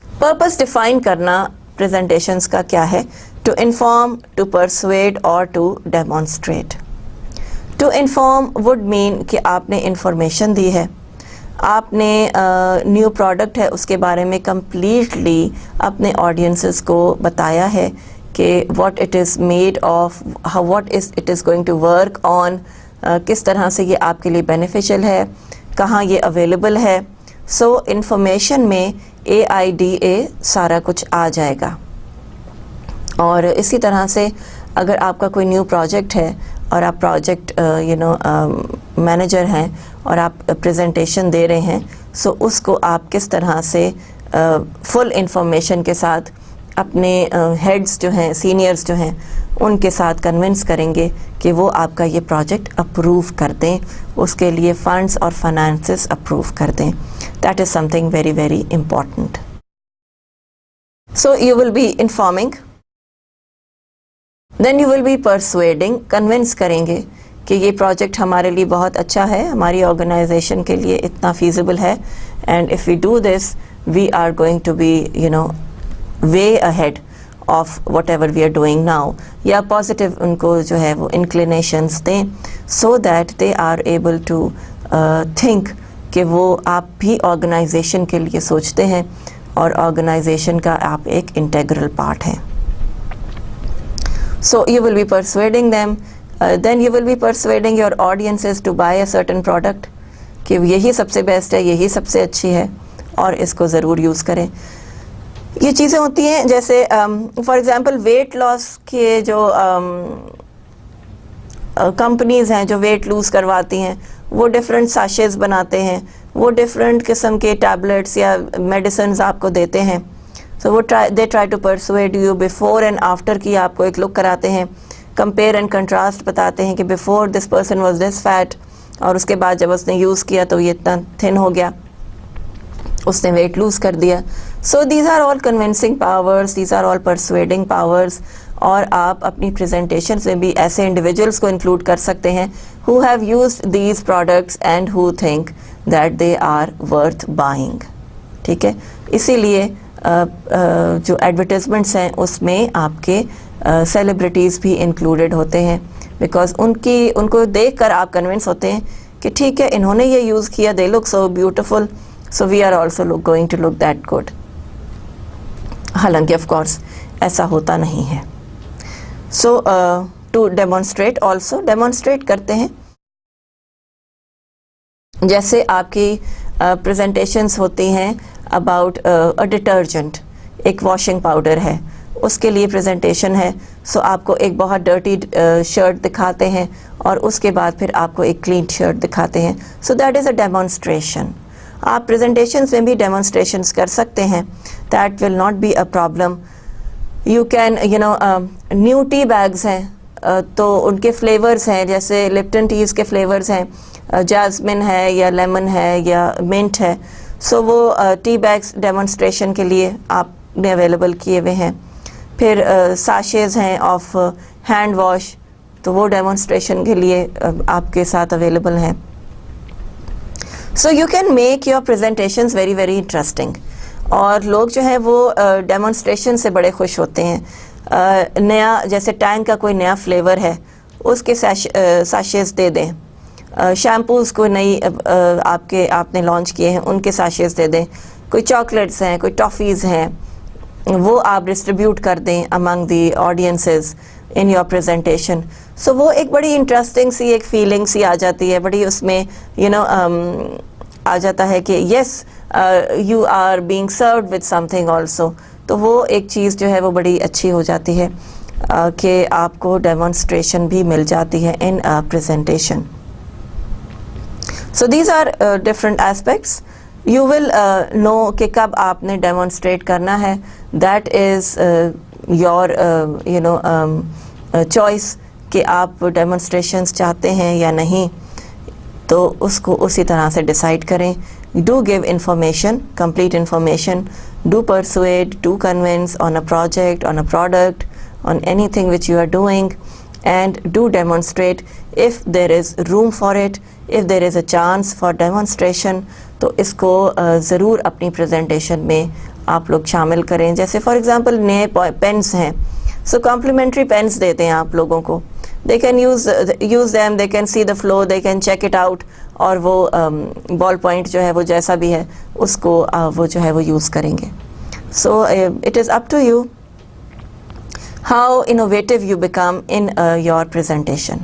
Purpose define करना presentations का क्या है? To inform, to persuade or to demonstrate. To inform would mean कि आपने information दी है, आपने new product है उसके बारे में completely अपने audiences को बताया है कि what it is made of, how what is it is going to work on, किस तरह से ये आपके लिए बेनिफिशियल है, कहाँ ये अवेलेबल है। सो इन्फॉर्मेशन में AIDA सारा कुछ आ जाएगा। और इसी तरह से अगर आपका कोई न्यू प्रोजेक्ट है और आप प्रोजेक्ट मैनेजर हैं और आप प्रेजेंटेशन दे रहे हैं, सो उसको आप किस तरह से फुल इंफॉर्मेशन के साथ अपने हेड्स जो हैं, सीनियर्स जो हैं, उनके साथ कन्विंस करेंगे कि वो आपका ये प्रोजेक्ट अप्रूव कर दें, उसके लिए फंड्स और फाइनेंसेस अप्रूव कर दें। That is something very very important. So you will be informing, then you will be persuading, convince करेंगे कि ये प्रोजेक्ट हमारे लिए बहुत अच्छा है, हमारी ऑर्गेनाइजेशन के लिए इतना फीजिबल है, and if we do this we are going to be way ahead of whatever we are doing now, या positive उनको जो है वो inclinations दें, so that they are able to think कि वो आप भी organization के लिए सोचते हैं और organization का आप एक integral part हैं। So you will be persuading them, then you will be persuading your audiences to buy a certain product कि यही सबसे बेस्ट है, यही सबसे अच्छी है और इसको ज़रूर यूज़ करें। ये चीज़ें होती हैं जैसे फॉर एग्ज़ाम्पल वेट लॉस के जो कंपनीज़ हैं जो वेट लूज़ करवाती हैं, वो डिफरेंट साशेज़ बनाते हैं, वो डिफरेंट किस्म के टैबलेट्स या मेडिसिन आपको देते हैं। सो वो they try to persuade you, before and after की आपको एक लुक कराते हैं, कंपेयर एंड कंट्रास्ट बताते हैं कि before this person was this fat और उसके बाद जब उसने यूज़ किया तो ये इतना थिन हो गया, उसने वेट लूज़ कर दिया। So these are all convincing powers, these are all persuading powers. और आप अपनी प्रेजेंटेशन में भी ऐसे इंडिविजुअल्स को इंक्लूड कर सकते हैं who have used these products and who think that they are worth buying. ठीक है, इसीलिए जो एडवर्टाइजमेंट्स हैं उसमें आपके सेलिब्रिटीज़ भी इंक्लूडेड होते हैं, बिकॉज उनको देख कर आप कन्विंस होते हैं कि ठीक है इन्होंने ये यूज़ किया, they look so beautiful, so we are also going to look that good. हालांकि ऑफ कोर्स ऐसा होता नहीं है। So to demonstrate, also demonstrate करते हैं। जैसे आपकी प्रेजेंटेशंस होती हैं अबाउट अ डिटर्जेंट, एक वॉशिंग पाउडर है, उसके लिए प्रेजेंटेशन है। सो आपको एक बहुत डर्टी शर्ट दिखाते हैं और उसके बाद फिर आपको एक क्लीन शर्ट दिखाते हैं। सो दैट इज़ अ डेमोन्स्ट्रेशन। आप प्रेजेंटेशंस में भी डेमोन्स्ट्रेशंस कर सकते हैं, that will not be a problem. You can new tea bags हैं तो उनके फ्लेवर्स हैं, जैसे लिप्टन टीज़ के फ्लेवर्स हैं, जैस्मिन है या लेमन है या मिंट है। सो वो टी बैग्स डेमोन्स्ट्रेशन के लिए आपने अवेलेबल किए हुए हैं। फिर साशेज़ हैं ऑफ हैंड वॉश, तो वो डेमोन्स्ट्रेशन के लिए आपके साथ अवेलेबल हैं। So you can make your presentations very very interesting, और लोग जो हैं वो डेमोन्स्ट्रेशन से बड़े खुश होते हैं। नया जैसे टैंग का कोई नया फ्लेवर है, उसके साशेज़ दे दें। शैम्पूज़ को नई आपने लॉन्च किए हैं, उनके साशेज़ दे दें। कोई चॉकलेट्स हैं, कोई टॉफ़ीज़ हैं, वो आप डिस्ट्रीब्यूट कर दें among the audiences in your presentation. So वो एक बड़ी इंटरेस्टिंग सी एक फीलिंग सी आ जाती है, बड़ी उसमें आ जाता है कि yes you are being served with something also. तो वो एक चीज़ जो है वो बड़ी अच्छी हो जाती है कि आपको डेमोन्स्ट्रेशन भी मिल जाती है in presentation. So these are different aspects you will know कि कब आपने डेमोन्स्ट्रेट करना है. दैट इज़ योर चॉइस कि आप डेमोन्स्ट्रेशंस चाहते हैं या नहीं, तो उसको उसी तरह से डिसाइड करें. Do give information, complete information, do persuade, do convince on a project, on a product, on anything which you are doing, and do demonstrate if there is room for it, if there is a chance for demonstration. तो इसको ज़रूर अपनी presentation में आप लोग शामिल करें. जैसे फॉर एग्जांपल नए पेन्स हैं, सो कॉम्प्लीमेंट्री पेन्स देते हैं आप लोगों को. they can use them, they can see the flow, they can check it out, और वो बॉल पॉइंट जो है वो जैसा भी है उसको वो जो है वो यूज़ करेंगे. So it is up to you how innovative you become in your presentation.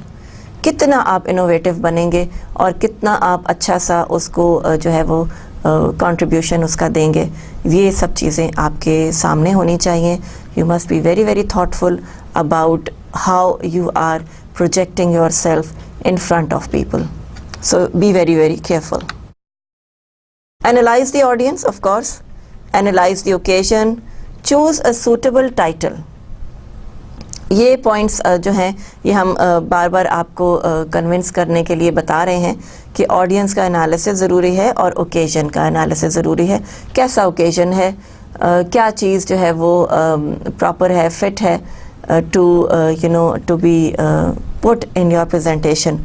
कितना आप innovative बनेंगे और कितना आप अच्छा सा उसको जो है वो contribution उसका देंगे, ये सब चीज़ें आपके सामने होनी चाहिए. You must be very very thoughtful about how you are projecting yourself in front of people. So be very very careful. Analyze the audience, of course. Analyze the occasion. Choose a suitable title. ये points जो हैं ये हम बार बार आपको convince करने के लिए बता रहे हैं कि ऑडियंस का एनालिसिस ज़रूरी है और ओकेजन का एनालिसिस ज़रूरी है. कैसा ओकेजन है, क्या चीज़ जो है वो प्रॉपर है, फिट है to be put in your presentation.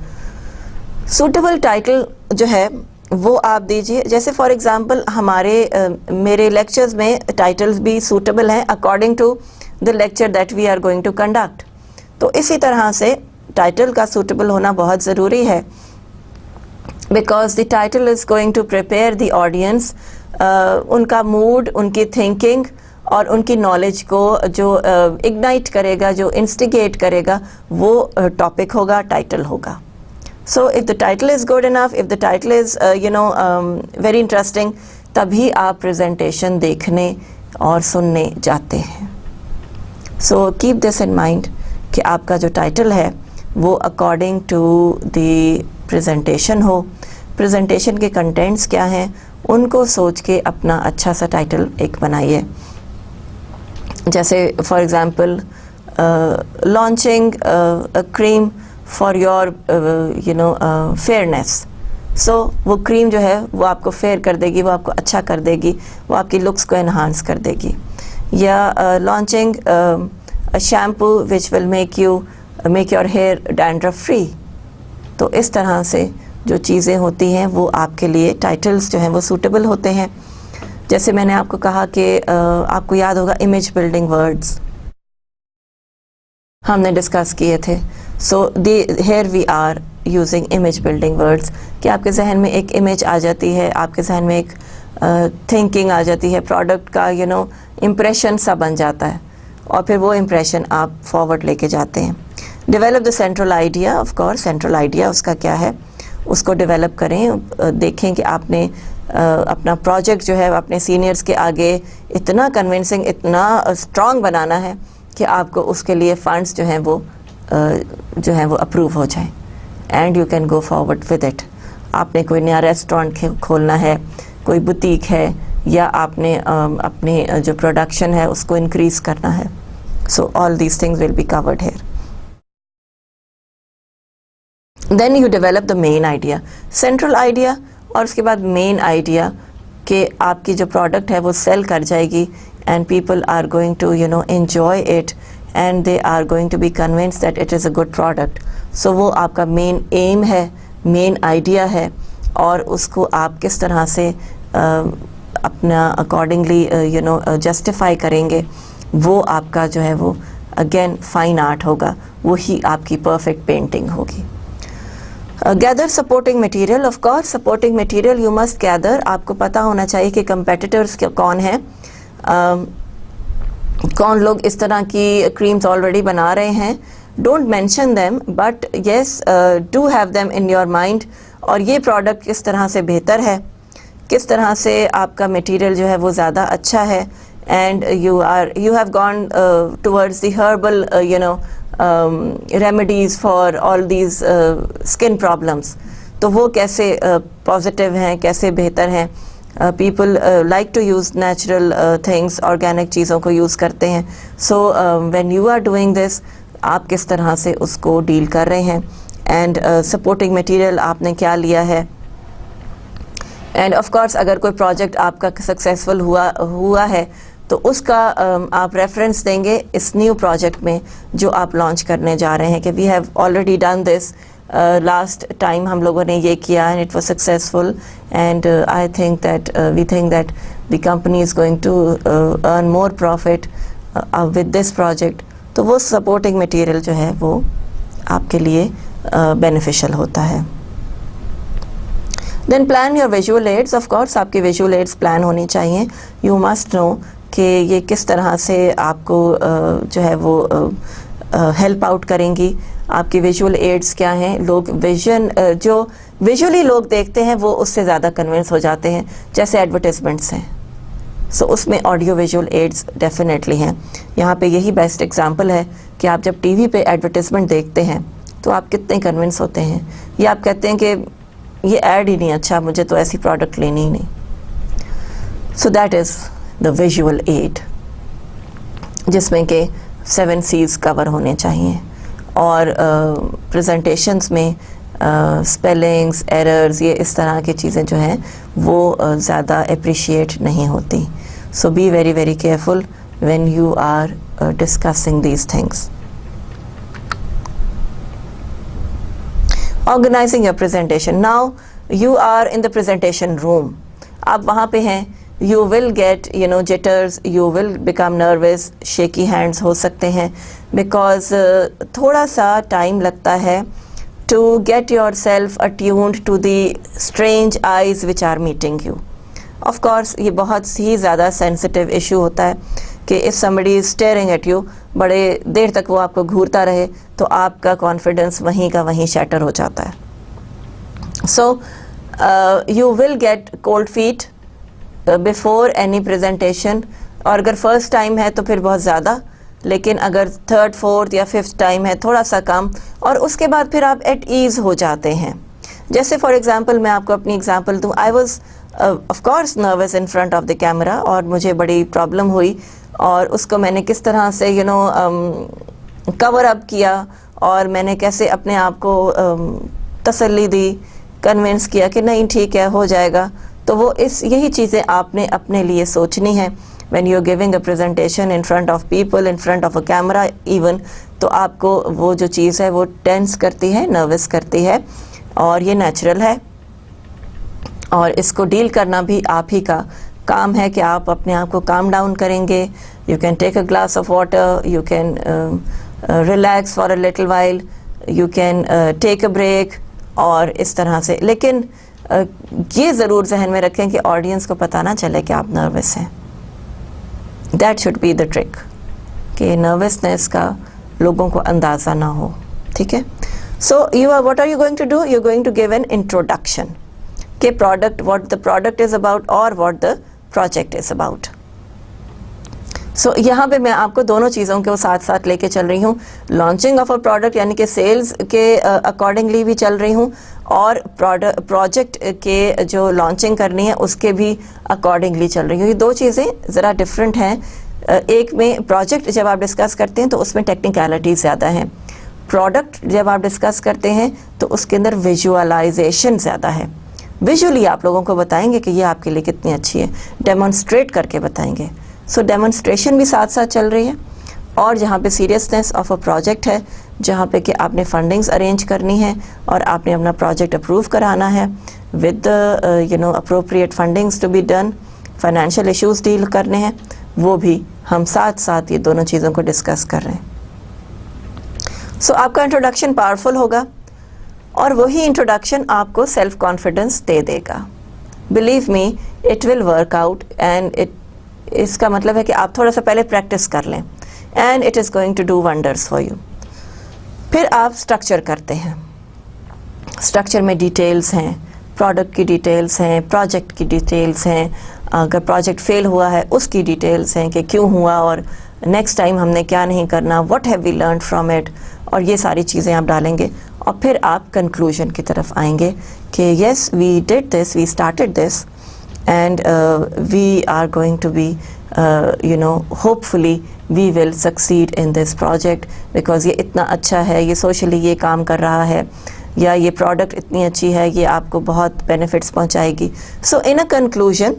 Suitable title जो है वो आप दीजिए. जैसे फॉर एग्ज़ाम्पल मेरे लेक्चर्स में टाइटल्स भी सूटेबल हैं according to the lecture that we are going to conduct. तो इसी तरह से टाइटल का सूटेबल होना बहुत ज़रूरी है, because the title is going to prepare the audience, उनका मूड, उनकी थिंकिंग और उनकी नॉलेज को जो इग्नाइट करेगा, जो इंस्टिगेट करेगा, वो टॉपिक होगा, टाइटल होगा. So if the title is good enough, if the title is very interesting, तभी आप प्रेजेंटेशन देखने और सुनने जाते हैं. So keep this in mind कि आपका जो टाइटल है वो अकॉर्डिंग टू द प्रेजेंटेशन हो. प्रेजेंटेशन के कंटेंट्स क्या हैं उनको सोच के अपना अच्छा सा टाइटल एक बनाइए. जैसे for example launching a cream for your fairness. So वो क्रीम जो है वो आपको फेयर कर देगी, वो आपको अच्छा कर देगी, वो आपकी लुक्स को एनहांस कर देगी. या launching a shampoo which will make your hair dandruff free. तो इस तरह से जो चीज़ें होती हैं वो आपके लिए टाइटल्स जो हैं वो सूटेबल होते हैं. जैसे मैंने आपको कहा कि आपको याद होगा इमेज बिल्डिंग वर्ड्स हमने डिस्कस किए थे. So here we are using image building words कि आपके जहन में एक इमेज आ जाती है, आपके जहन में एक थिंकिंग आ जाती है, प्रोडक्ट का इम्प्रेशन सा बन जाता है और फिर वो इम्प्रेशन आप फॉरवर्ड लेके जाते हैं. Develop the central idea. Of course central idea उसका क्या है उसको डेवलप करें. देखें कि आपने अपना प्रोजेक्ट जो है अपने सीनियर्स के आगे इतना कन्विंसिंग, इतना स्ट्रॉन्ग बनाना है कि आपको उसके लिए फंड्स जो हैं वो अप्रूव हो जाएं and you can go forward with it. आपने कोई नया रेस्टोरेंट खोलना है, कोई बुटीक है, या आपने अपने जो प्रोडक्शन है उसको इंक्रीज करना है. So all these things will be covered here. Then you develop the main idea, central idea, और उसके बाद मेन आइडिया कि आपकी जो प्रोडक्ट है वो सेल कर जाएगी and people are going to enjoy it and they are going to be convinced that it is a good product. So वो आपका मेन एम है, मेन आइडिया है, और उसको आप किस तरह से अपना अकॉर्डिंगली जस्टिफाई करेंगे, वो आपका जो है वो अगेन फाइन आर्ट होगा, वही आपकी परफेक्ट पेंटिंग होगी. Gather supporting material. Of course supporting material you must gather. आपको पता होना चाहिए कि कंपेटिटर्स कौन हैं, कौन लोग इस तरह की क्रीम्स ऑलरेडी बना रहे हैं. Don't mention them but yes do have them in your mind. और ये प्रोडक्ट किस तरह से बेहतर है, किस तरह से आपका मटेरियल जो है वो ज़्यादा अच्छा है, and you have gone towards the herbal remedies for all these skin problems. तो वो कैसे पॉजिटिव हैं, कैसे बेहतर हैं, people like to use natural things, organic चीज़ों को यूज़ करते हैं. So when you are doing this, आप किस तरह से उसको डील कर रहे हैं, एंड सपोर्टिंग मटेरियल आपने क्या लिया है. एंड ऑफ कोर्स अगर कोई प्रोजेक्ट आपका सक्सेसफुल हुआ है तो उसका आप रेफरेंस देंगे इस न्यू प्रोजेक्ट में जो आप लॉन्च करने जा रहे हैं कि we have already done this, last time हम लोगों ने ये किया and it was successful, and I think that we think that the company is going to earn more profit with this project. तो वो सपोर्टिंग मटेरियल जो है वो आपके लिए बेनिफिशियल होता है. Then plan your visual aids. Of course आपकी विजुअल एड्स प्लान होनी चाहिए. यू मस्ट नो कि ये किस तरह से आपको जो है वो हेल्प आउट करेंगी. आपकी विजुअल एड्स क्या हैं. लोग जो विजुअली लोग देखते हैं वो उससे ज़्यादा कन्विंस हो जाते हैं, जैसे एडवर्टिजमेंट्स हैं. सो उसमें ऑडियो विजुअल एड्स डेफिनेटली हैं. यहाँ पे यही बेस्ट एग्जांपल है कि आप जब टीवी पे एडवर्टिजमेंट देखते हैं तो आप कितने कन्विंस होते हैं, या आप कहते हैं कि ये ऐड ही नहीं अच्छा, मुझे तो ऐसी प्रोडक्ट लेनी ही नहीं. सो that is the visual add, जिसमें कि 7 C's कवर होने चाहिए. और प्रेजेंटेशंस में स्पेलिंग्स, एरर्स, ये इस तरह की चीज़ें जो हैं वो ज़्यादा अप्रिशिएट नहीं होती. So be very very careful when you are discussing these things. Organising your presentation. Now you are in the presentation room. आप वहाँ पे हैं. You will get jitters, you will become nervous, shaky hands हो सकते हैं, because थोड़ा सा time लगता है to get yourself attuned to the strange eyes which are meeting you. Of course ये बहुत ही ज़्यादा sensitive issue होता है कि if somebody is staring at you, बड़े देर तक वो आपको घूरता रहे तो आपका confidence वहीं का वहीं shatter हो जाता है. So you will get cold feet before any presentation. और अगर first time है तो फिर बहुत ज़्यादा, लेकिन अगर 3rd, 4th या 5th टाइम है थोड़ा सा कम, और उसके बाद फिर आप एट ईज़ हो जाते हैं. जैसे फॉर एग्ज़ाम्पल मैं आपको अपनी एग्ज़ाम्पल दूँ. I was of course nervous in front of the camera, और मुझे बड़ी प्रॉब्लम हुई, और उसको मैंने किस तरह से कवर अप किया, और मैंने कैसे अपने आप को तसल्ली दी, कन्विंस किया कि नहीं ठीक है हो जाएगा. तो वो यही चीज़ें आपने अपने लिए सोचनी है when you're giving a presentation in front of people, in front of a camera even. तो आपको वो जो चीज़ है वो टेंस करती है, नर्वस करती है, और ये नेचुरल है. और इसको डील करना भी आप ही का काम है कि आप अपने आप को काम डाउन करेंगे. You can take a glass of water, you can relax for a little while, you can take a break, और इस तरह से. लेकिन ये ज़रूर जहन में रखें कि ऑडियंस को पता ना चले कि आप नर्वस हैं. That should be the trick, कि नर्वसनेस का लोगों को अंदाज़ा ना हो. ठीक है. So what are you going to do. You going to give an introduction के product, what the product is about और what the project is about. So यहाँ पे मैं आपको दोनों चीज़ों को साथ साथ लेके चल रही हूँ. लॉन्चिंग ऑफ अ प्रोडक्ट यानी कि सेल्स के अकॉर्डिंगली भी चल रही हूँ, और प्रोजेक्ट के जो लॉन्चिंग करनी है उसके भी अकॉर्डिंगली चल रही हूँ. ये दो चीज़ें ज़रा डिफरेंट हैं. एक में प्रोजेक्ट जब आप डिस्कस करते हैं तो उसमें टेक्निकलिटी ज़्यादा है. प्रोडक्ट जब आप डिस्कस करते हैं तो उसके अंदर विजुअलाइजेशन ज़्यादा है. विजुअली आप लोगों को बताएंगे कि ये आपके लिए कितनी अच्छी है, डेमोन्स्ट्रेट करके बताएंगे. सो डेमोन्स्ट्रेशन भी साथ साथ चल रही है. और जहाँ पे सीरियसनेस ऑफ अ प्रोजेक्ट है, जहाँ पे कि आपने फंडिंग्स अरेंज करनी है और आपने अपना प्रोजेक्ट अप्रूव कराना है with appropriate fundings to be done, financial issues deal करने हैं, वो भी हम साथ साथ ये दोनों चीज़ों को डिस्कस कर रहे हैं. सो आपका इंट्रोडक्शन पावरफुल होगा, और वही इंट्रोडक्शन आपको सेल्फ कॉन्फिडेंस दे देगा. Believe me, it will work out, and इसका मतलब है कि आप थोड़ा सा पहले प्रैक्टिस कर लें, and it is going to do wonders for you. फिर आप स्ट्रक्चर करते हैं. स्ट्रक्चर में डिटेल्स हैं, प्रोडक्ट की डिटेल्स हैं, प्रोजेक्ट की डिटेल्स हैं, अगर प्रोजेक्ट फेल हुआ है उसकी डिटेल्स हैं कि क्यों हुआ और नेक्स्ट टाइम हमने क्या नहीं करना, what have we learn from it, और ये सारी चीज़ें आप डालेंगे. और फिर आप कंक्लूजन की तरफ आएंगे कि yes we did this, we started this, and we are going to be hopefully we will succeed in this project because ये इतना अच्छा है, ये socially ये काम कर रहा है, या ये product इतनी अच्छी है, ये आपको बहुत benefits पहुंचाएगी. So in a conclusion,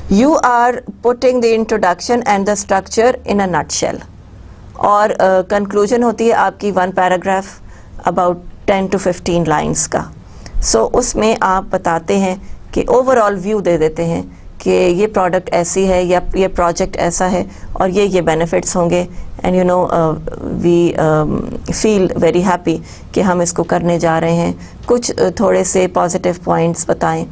you are putting the introduction and the structure in a nutshell. और conclusion होती है आपकी 1 paragraph about 10 to 15 lines का. So उसमें आप बताते हैं कि overall view दे देते हैं कि ये product ऐसी है या ये project ऐसा है और ये benefits होंगे, and we feel very happy कि हम इसको करने जा रहे हैं. कुछ थोड़े से positive points बताएं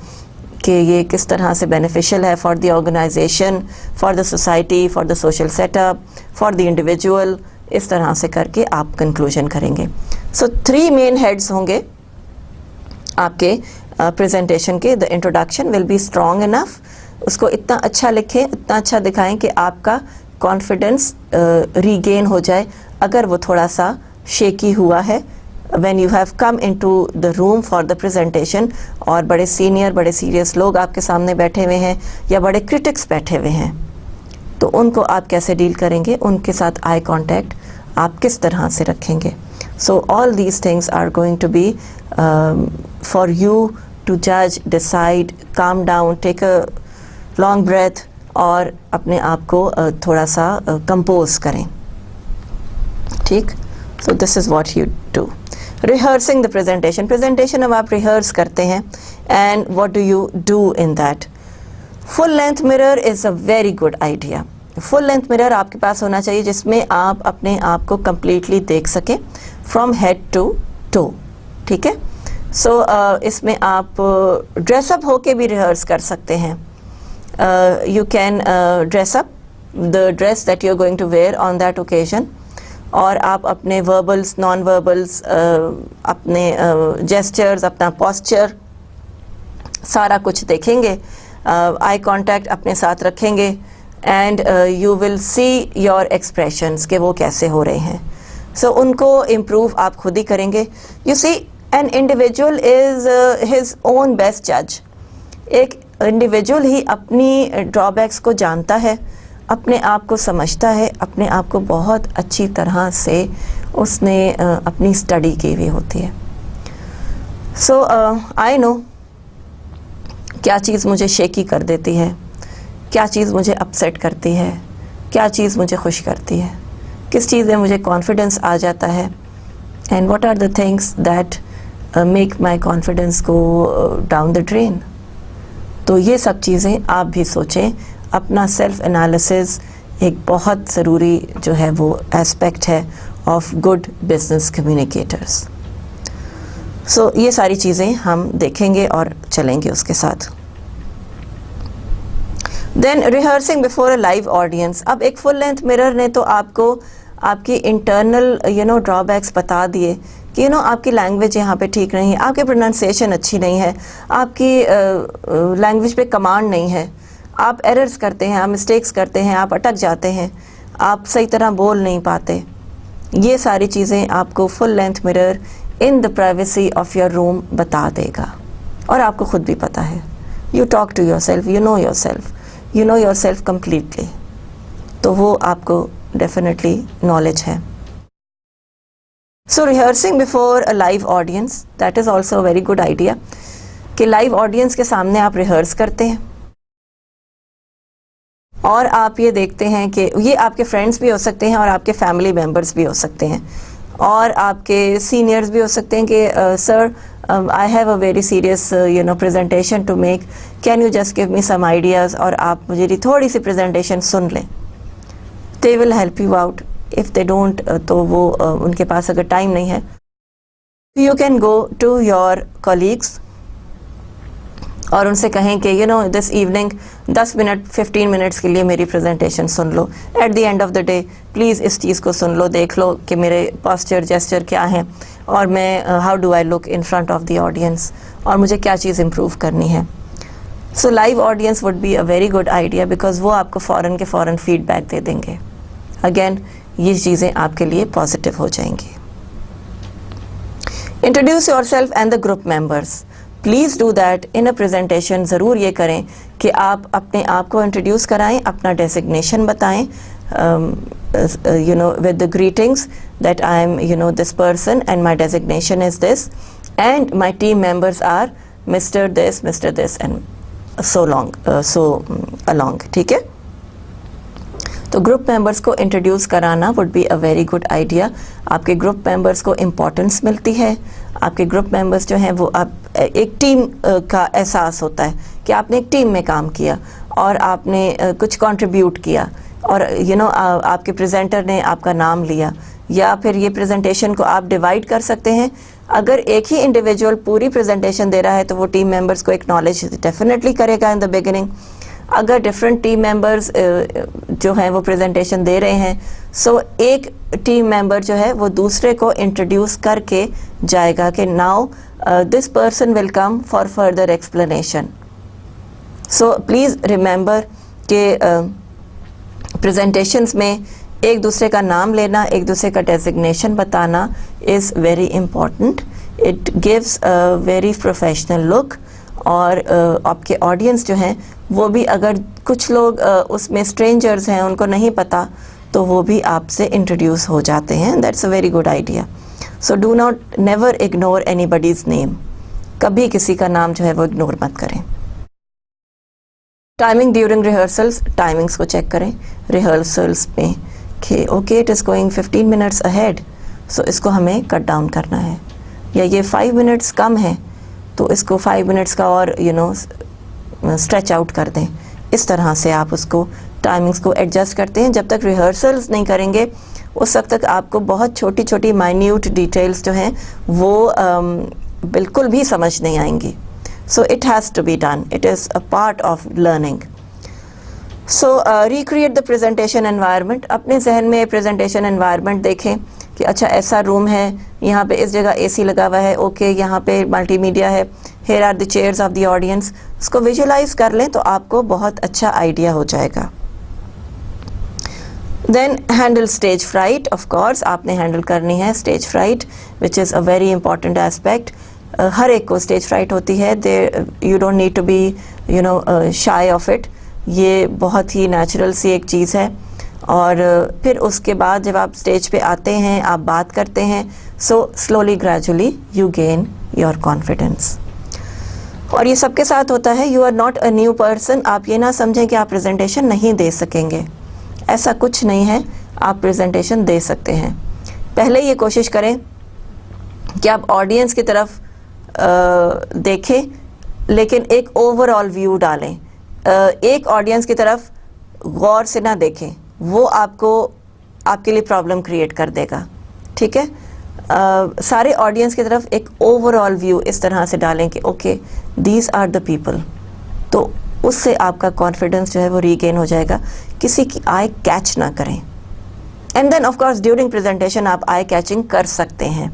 कि ये किस तरह से beneficial है for the organization, for the society, for the social setup, for the individual. इस तरह से करके आप conclusion करेंगे. So 3 main heads होंगे आपके presentation के. The introduction will be strong enough. उसको इतना अच्छा लिखें, इतना अच्छा दिखाएं कि आपका confidence regain हो जाए अगर वो थोड़ा सा shaky हुआ है when you have come into the room for the presentation और बड़े senior, बड़े serious लोग आपके सामने बैठे हुए हैं या बड़े critics बैठे हुए हैं, तो उनको आप कैसे डील करेंगे, उनके साथ आई कांटेक्ट आप किस तरह से रखेंगे. So all these things are going to be for you to जज, decide, calm down, take a long breath और अपने आप को थोड़ा सा कंपोज करें. ठीक. So this is what you do. Rehearsing the presentation अब आप रिहर्स करते हैं. And what do you do in that? Full length mirror is a very good idea. Full length mirror आपके पास होना चाहिए जिसमें आप अपने आप को कम्प्लीटली देख सकें फ्रॉम हेड टू टो. ठीक है. सो इसमें आप ड्रेसअप होके भी रिहर्स कर सकते हैं. You can dress up the dress that you are going to wear on that occasion और आप अपने वर्बल्स, नॉन वर्बल्स, अपने जेस्चर्स, अपना पोस्चर सारा कुछ देखेंगे. आई कांटेक्ट अपने साथ रखेंगे and you will see your expressions कि वो कैसे हो रहे हैं. सो उनको इम्प्रूव आप खुद ही करेंगे. You see, an individual is his own best जज. एक इंडिविजुअल ही अपनी ड्रॉबैक्स को जानता है, अपने आप को समझता है, अपने आप को बहुत अच्छी तरह से उसने अपनी स्टडी की हुई होती है. सो आई नो क्या चीज़ मुझे शेकी कर देती है, क्या चीज़ मुझे अपसेट करती है, क्या चीज़ मुझे खुश करती है, किस चीज़ में मुझे कॉन्फिडेंस आ जाता है, and what are the things that make my confidence go down the drain. तो ये सब चीज़ें आप भी सोचें. अपना सेल्फ एनालिसिस एक बहुत ज़रूरी जो है वो एस्पेक्ट है of good business communicators. So ये सारी चीज़ें हम देखेंगे और चलेंगे उसके साथ. Then rehearsing before a live audience. अब एक फुल लेंथ मिरर ने तो आपको आपकी इंटरनल ड्रॉबैक्स बता दिए कि आपकी लैंग्वेज यहाँ पे ठीक नहीं है, आपकी प्रोनाउंसिएशन अच्छी नहीं है, आपकी लैंग्वेज पे कमांड नहीं है, आप एरर्स करते हैं, आप मिस्टेक्स करते हैं, आप अटक जाते हैं, आप सही तरह बोल नहीं पाते. ये सारी चीज़ें आपको full length mirror in the privacy of your room बता देगा और आपको खुद भी पता है. You talk to yourself, you know yourself completely. तो वो आपको डेफिनेटली नॉलेज है. So rehearsing before a live audience, that is also a very good idea कि लाइव ऑडियंस के सामने आप रिहर्स करते हैं और आप ये देखते हैं कि ये आपके फ्रेंड्स भी हो सकते हैं और आपके फैमिली मेम्बर्स भी हो सकते हैं और आपके सीनियर्स भी हो सकते हैं कि sir I have a very serious presentation to make, can you just give me some ideas, और आप मुझे थोड़ी सी प्रेजेंटेशन सुन लें. They will help you out. If they don't तो वो उनके पास अगर टाइम नहीं है, you can go to your colleagues और उनसे कहें कि दिस इवनिंग 10 मिनट 15 मिनट्स के लिए मेरी presentation soon low. Eight the end of the day please इस चीज़ को सुन लो, देख लो कि मेरे पोस्चर जेस्चर क्या हैं और मैं how do I look in front of the audience और मुझे क्या चीज़ इम्प्रूव करनी है. सो live audience would be a very good idea because वो आपको फ़ौरन फीडबैक दे देंगे. अगेन ये चीज़ें आपके लिए पॉजिटिव हो जाएंगी. Introduce your self and the group members. Please do that in a presentation. ज़रूर ये करें कि आप अपने आप को इंट्रोड्यूस कराएं, अपना डेजिग्नेशन बताएं, you know, with the greetings that I am, you know, this person and my designation is this and my team members are Mr. this, Mr. this and so long, along. ठीक है. तो group members को introduce कराना would be a very good idea. आपके group members को importance मिलती है. आपके ग्रुप मेंबर्स जो हैं वो आप एक टीम का एहसास होता है कि आपने एक टीम में काम किया और आपने कुछ कंट्रीब्यूट किया और यू नो आपके प्रेजेंटर ने आपका नाम लिया. या फिर ये प्रेजेंटेशन को आप डिवाइड कर सकते हैं. अगर एक ही इंडिविजुअल पूरी प्रेजेंटेशन दे रहा है तो वो टीम मेंबर्स को एक्नॉलेज डेफिनेटली करेगा इन द बिगिनिंग. अगर डिफरेंट टीम मेंबर्स जो हैं वो प्रेजेंटेशन दे रहे हैं, सो एक टीम मेंबर जो है वो दूसरे को इंट्रोड्यूस करके जाएगा कि now this person will come for further explanation. So please remember कि प्रेजेंटेशंस में एक दूसरे का नाम लेना, एक दूसरे का डेजिग्नेशन बताना is very important. It gives a very professional look. और आपके ऑडियंस जो हैं वो भी, अगर कुछ लोग उसमें स्ट्रेंजर्स हैं, उनको नहीं पता, तो वो भी आपसे इंट्रोड्यूस हो जाते हैं. That's a very good idea. So do not never ignore anybody's name. कभी किसी का नाम जो है वो इग्नोर मत करें. टाइमिंग ड्यूरिंग रिहर्सल्स, टाइमिंग्स को चेक करें रिहर्सल्स में कि okay it is going 15 minutes ahead, so इसको हमें कट डाउन करना है. या ये 5 मिनट्स कम है तो इसको 5 मिनट्स का और यू नो स्ट्रेच आउट कर दें. इस तरह से आप उसको टाइमिंग्स को एडजस्ट करते हैं. जब तक रिहर्सल्स नहीं करेंगे उस वक्त तक आपको बहुत छोटी छोटी माइन्यूट डिटेल्स जो हैं वो बिल्कुल भी समझ नहीं आएंगी. So it has to be done. It is a part of learning. So recreate the presentation environment. अपने जहन में प्रेजेंटेशन एनवायरनमेंट देखें कि अच्छा ऐसा रूम है, यहाँ पे इस जगह एसी लगा हुआ है, ओके यहाँ पे मल्टीमीडिया है, here are the chairs of the audience. उसको विजुअलाइज कर लें तो आपको बहुत अच्छा आइडिया हो जाएगा. Then handle stage fright. Of course आपने हैंडल करनी है stage fright which is a very important aspect. हर एक को स्टेज फ्राइट होती है. They you don't need to be you know shy of it. ये बहुत ही नेचुरल सी एक चीज़ है. और फिर उसके बाद जब आप स्टेज पे आते हैं, आप बात करते हैं, so slowly gradually you gain your confidence. और ये सबके साथ होता है. You are not a new person. आप ये ना समझें कि आप प्रेजेंटेशन नहीं दे सकेंगे. ऐसा कुछ नहीं है. आप प्रेजेंटेशन दे सकते हैं. पहले ये कोशिश करें कि आप ऑडियंस की तरफ देखें, लेकिन एक ओवरऑल व्यू डालें. एक ऑडियंस की तरफ गौर से ना देखें, वो आपके लिए प्रॉब्लम क्रिएट कर देगा. ठीक है. सारे ऑडियंस की तरफ एक ओवरऑल व्यू इस तरह से डालें कि okay these are the people. तो उससे आपका कॉन्फिडेंस जो है वो रीगेन हो जाएगा. किसी की आई कैच ना करें. And then of course during presentation आप आई कैचिंग कर सकते हैं.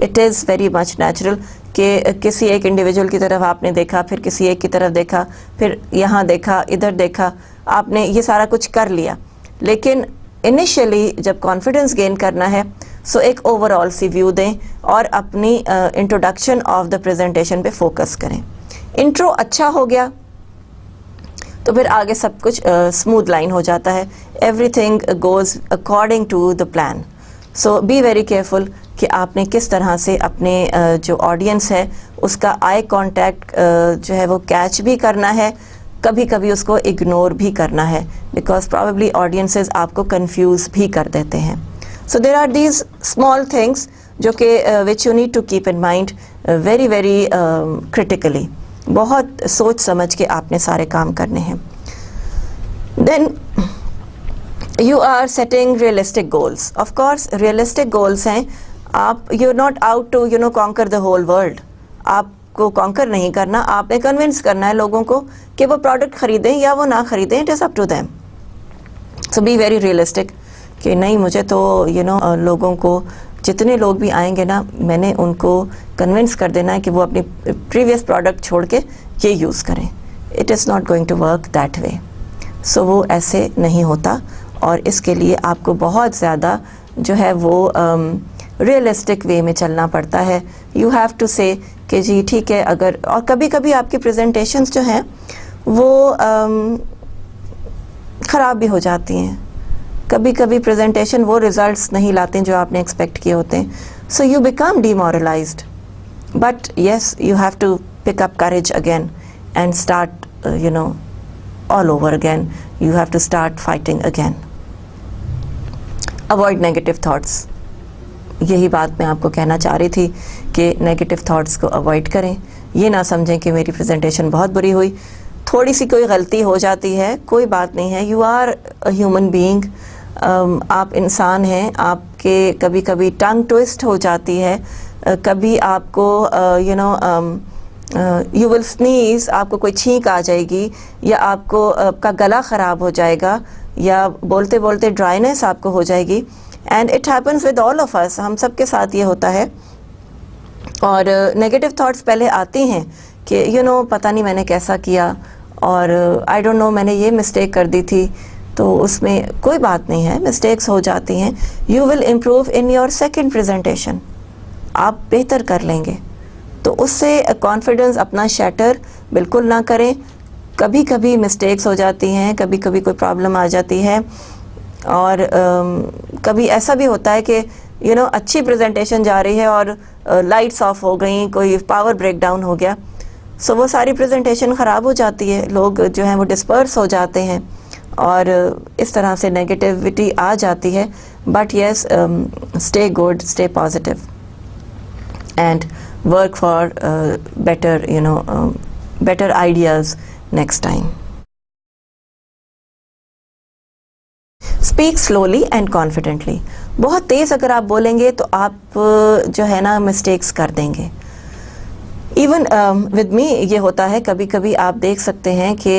It is very much natural कि किसी एक इंडिविजुअल की तरफ आपने देखा, फिर किसी एक की तरफ देखा, फिर यहाँ देखा, इधर देखा, आपने ये सारा कुछ कर लिया. लेकिन इनिशियली जब कॉन्फिडेंस गेन करना है, सो एक ओवरऑल सी व्यू दें और अपनी इंट्रोडक्शन ऑफ द प्रेजेंटेशन पे फोकस करें. इंट्रो अच्छा हो गया तो फिर आगे सब कुछ स्मूथ लाइन हो जाता है. Everything goes according to the plan. So be very careful कि आपने किस तरह से अपने जो ऑडियंस है उसका आई कांटेक्ट जो है वो कैच भी करना है, कभी कभी उसको इग्नोर भी करना है, बिकॉज प्रॉबेबली ऑडियंसेस आपको कंफ्यूज भी कर देते हैं. So there are these small things जो कि which you need to keep in mind very very critically. बहुत सोच समझ के आपने सारे काम करने हैं. Then you are setting realistic goals. Of course realistic goals हैं. आप you're not out to you know conquer the whole world. आपको conquer नहीं करना, आपने convince करना है लोगों को कि वो product खरीदें या वो ना खरीदें. It is up to them. So be very realistic कि नहीं, मुझे तो you know लोगों को, जितने लोग भी आएंगे ना, मैंने उनको convince कर देना है कि वो अपनी previous product छोड़ के ये use करें. It is not going to work that way. So वो ऐसे नहीं होता. और इसके लिए आपको बहुत ज़्यादा जो है वो रियलिस्टिक वे में चलना पड़ता है. यू हैव टू से कि जी ठीक है। अगर और कभी कभी आपकी प्रेजेंटेशंस जो हैं वो ख़राब भी हो जाती हैं, कभी कभी प्रेजेंटेशन वो रिजल्ट्स नहीं लाते हैं जो आपने एक्सपेक्ट किए होते हैं, so you become demoralised. But yes, you have to pick up courage again and start you know all over again. You have to start fighting again. Avoid negative thoughts. यही बात मैं आपको कहना चाह रही थी कि नेगेटिव थॉट्स को अवॉइड करें। ये ना समझें कि मेरी प्रेजेंटेशन बहुत बुरी हुई, थोड़ी सी कोई गलती हो जाती है, कोई बात नहीं है। You are a human being, आप इंसान हैं, आपके कभी कभी टंग ट्विस्ट हो जाती है, कभी आपको you know you will sneeze, आपको कोई छींक आ जाएगी, या आपको आपका गला ख़राब हो जाएगा, या बोलते बोलते ड्राइनेस आपको हो जाएगी। And it happens with all of us, हम सब के साथ ये होता है। और नेगेटिव थॉट्स पहले आती हैं कि यू नो पता नहीं मैंने कैसा किया, और आई डोंट नो मैंने ये मिस्टेक कर दी थी। तो उसमें कोई बात नहीं है, मिस्टेक्स हो जाती हैं। You will improve in your second presentation, आप बेहतर कर लेंगे। तो उससे कॉन्फिडेंस अपना शैटर बिल्कुल ना करें। कभी कभी मिस्टेक्स हो जाती हैं, कभी कभी कोई प्रॉब्लम आ जाती है, और कभी ऐसा भी होता है कि यू नो अच्छी प्रेजेंटेशन जा रही है और लाइट्स ऑफ हो गई, कोई पावर ब्रेक डाउन हो गया, सो वो सारी प्रेजेंटेशन ख़राब हो जाती है, लोग जो हैं वो डिस्पर्स हो जाते हैं, और इस तरह से नेगेटिविटी आ जाती है। But yes, stay good, stay positive and work for better, you know, better ideas next time. Speak slowly and confidently. बहुत तेज़ अगर आप बोलेंगे तो आप जो है ना मिस्टेक्स कर देंगे। इवन विद मी ये होता है, कभी कभी आप देख सकते हैं कि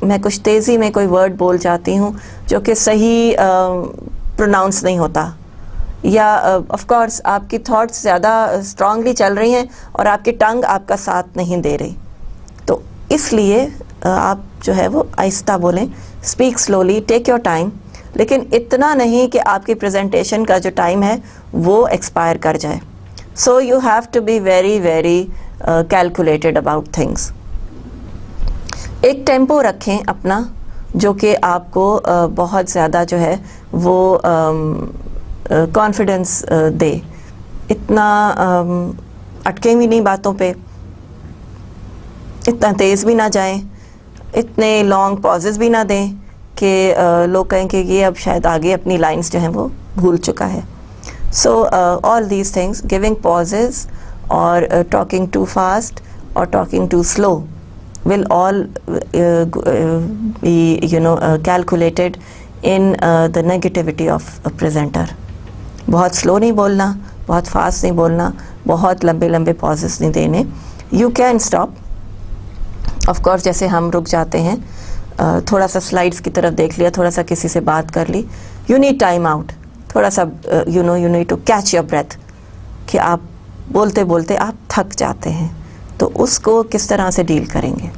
मैं कुछ तेज़ी में कोई वर्ड बोल जाती हूँ जो कि सही प्रोनाउंस नहीं होता, या ऑफ कोर्स आपकी थॉट्स ज़्यादा स्ट्रांगली चल रही हैं और आपकी टंग आपका साथ नहीं दे रही, तो इसलिए आप जो है वो आहिस्ता बोलें, speak slowly, take your time, लेकिन इतना नहीं कि आपकी प्रेजेंटेशन का जो टाइम है वो एक्सपायर कर जाए। So you have to be very very calculated about things. एक टेम्पो रखें अपना जो कि आपको बहुत ज़्यादा जो है वो कॉन्फिडेंस दे, इतना अटके भी नहीं बातों पे, इतना तेज़ भी ना जाएं, इतने लॉन्ग पॉजेस भी ना दें कि लोग कहें कि ये अब शायद आगे अपनी लाइंस जो हैं वो भूल चुका है। So all these things, giving pauses और टॉकिंग टू फास्ट और talking too slow will all be calculated in the negativity of a presenter. बहुत स्लो नहीं बोलना, बहुत फास्ट नहीं बोलना, बहुत लंबे लंबे पॉजेस नहीं देने। You can stop, of course, जैसे हम रुक जाते हैं, थोड़ा सा स्लाइड्स की तरफ देख लिया, थोड़ा सा किसी से बात कर ली, यू नीड टाइम आउट, थोड़ा सा you need to catch your breath, कि आप बोलते बोलते आप थक जाते हैं, तो उसको किस तरह से डील करेंगे।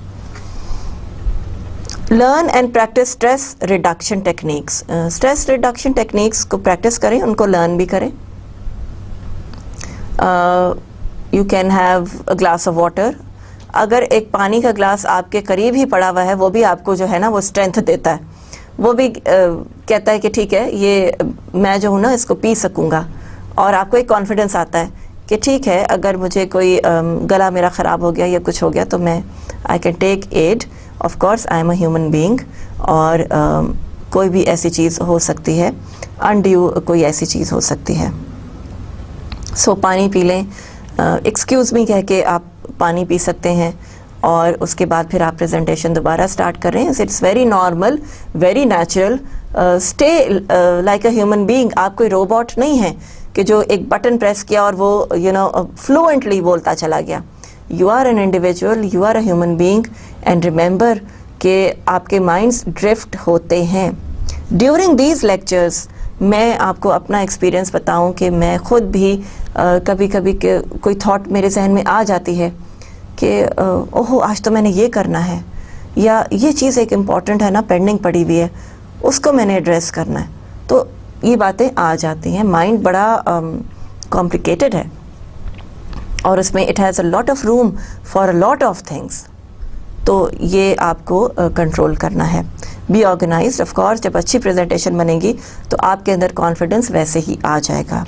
Learn and practice stress reduction techniques. Stress reduction techniques को प्रैक्टिस करें, उनको लर्न भी करें। You can have a glass of water. अगर एक पानी का ग्लास आपके करीब ही पड़ा हुआ है, वो भी आपको जो है ना वो स्ट्रेंथ देता है, वो भी कहता है कि ठीक है, ये मैं जो हूँ ना इसको पी सकूँगा, और आपको एक कॉन्फिडेंस आता है कि ठीक है, अगर मुझे कोई गला मेरा ख़राब हो गया या कुछ हो गया तो मैं I can take aid. Of course I am a human being, और कोई भी ऐसी चीज़ हो सकती है, अनड्यू कोई ऐसी चीज़ हो सकती है। सो पानी पी लें, एक्सक्यूज़ मी कह के आप पानी पी सकते हैं, और उसके बाद फिर आप प्रेजेंटेशन दोबारा स्टार्ट कर रहे हैं। It's very normal, very natural. Stay like a human being. आप कोई रोबोट नहीं है कि जो एक बटन प्रेस किया और वो फ्लुएंटली बोलता चला गया। You are an individual, you are a human being, and remember कि आपके माइंड्स ड्रिफ्ट होते हैं। ड्यूरिंग दीज लेक्चर्स मैं आपको अपना एक्सपीरियंस बताऊं कि मैं ख़ुद भी कभी कभी कोई थॉट मेरे जहन में आ जाती है कि ओहो आज तो मैंने ये करना है, या ये चीज़ एक इम्पॉर्टेंट है ना, पेंडिंग पड़ी हुई है, उसको मैंने एड्रेस करना है, तो ये बातें आ जाती हैं। माइंड बड़ा कॉम्प्लिकेटेड है, और उसमें it has a lot of room for a lot of things, तो ये आपको कंट्रोल करना है। बी ऑर्गेनाइज्ड, ऑफ कोर्स जब अच्छी प्रेजेंटेशन बनेगी तो आपके अंदर कॉन्फिडेंस वैसे ही आ जाएगा।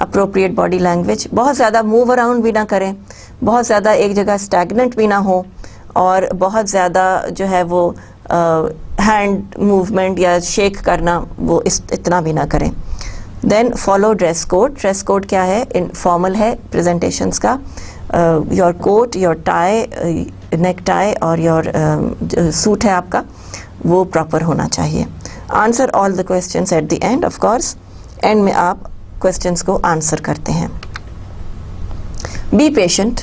अप्रोप्रिएट बॉडी लैंग्वेज, बहुत ज़्यादा मूव अराउंड भी ना करें, बहुत ज़्यादा एक जगह स्टैगनेंट भी ना हो, और बहुत ज़्यादा जो है वो हैंड मूवमेंट या शेक करना वो इतना भी ना करें। Then follow dress code. Dress code क्या है? फॉर्मल है प्रेजेंटेशंस का। Your coat, your tie, neck tie और योर सूट है आपका, वो प्रॉपर होना चाहिए। Answer all the questions at the end, of course end में आप क्वेश्चंस को आंसर करते हैं। बी पेशेंट,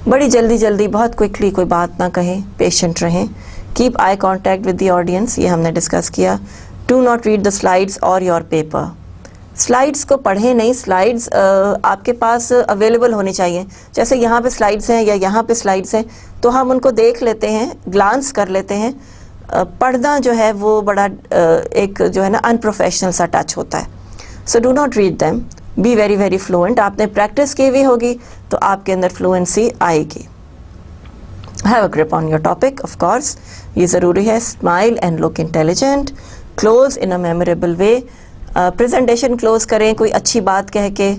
बड़ी जल्दी बहुत क्विकली कोई बात ना कहें, पेशेंट रहें। Keep eye contact with the audience, ये हमने डिस्कस किया। Do not read the slides और योर पेपर। स्लाइड्स को पढ़ें नहीं, स्लाइड्स आपके पास अवेलेबल होनी चाहिए। जैसे यहाँ पे स्लाइड्स हैं या यहाँ पे स्लाइड्स हैं तो हम उनको देख लेते हैं, ग्लांस कर लेते हैं। पढ़ना जो है वो बड़ा एक जो है ना अनप्रोफेशनल सा टच होता है। सो do not read them, be very fluent. आपने प्रैक्टिस की हुई होगी तो आपके अंदर फ्लुएंसी आएगी। Have a grip on your topic, of course ये ज़रूरी है। Smile and look intelligent. Close in a memorable way. Presentation close करें कोई अच्छी बात कह के,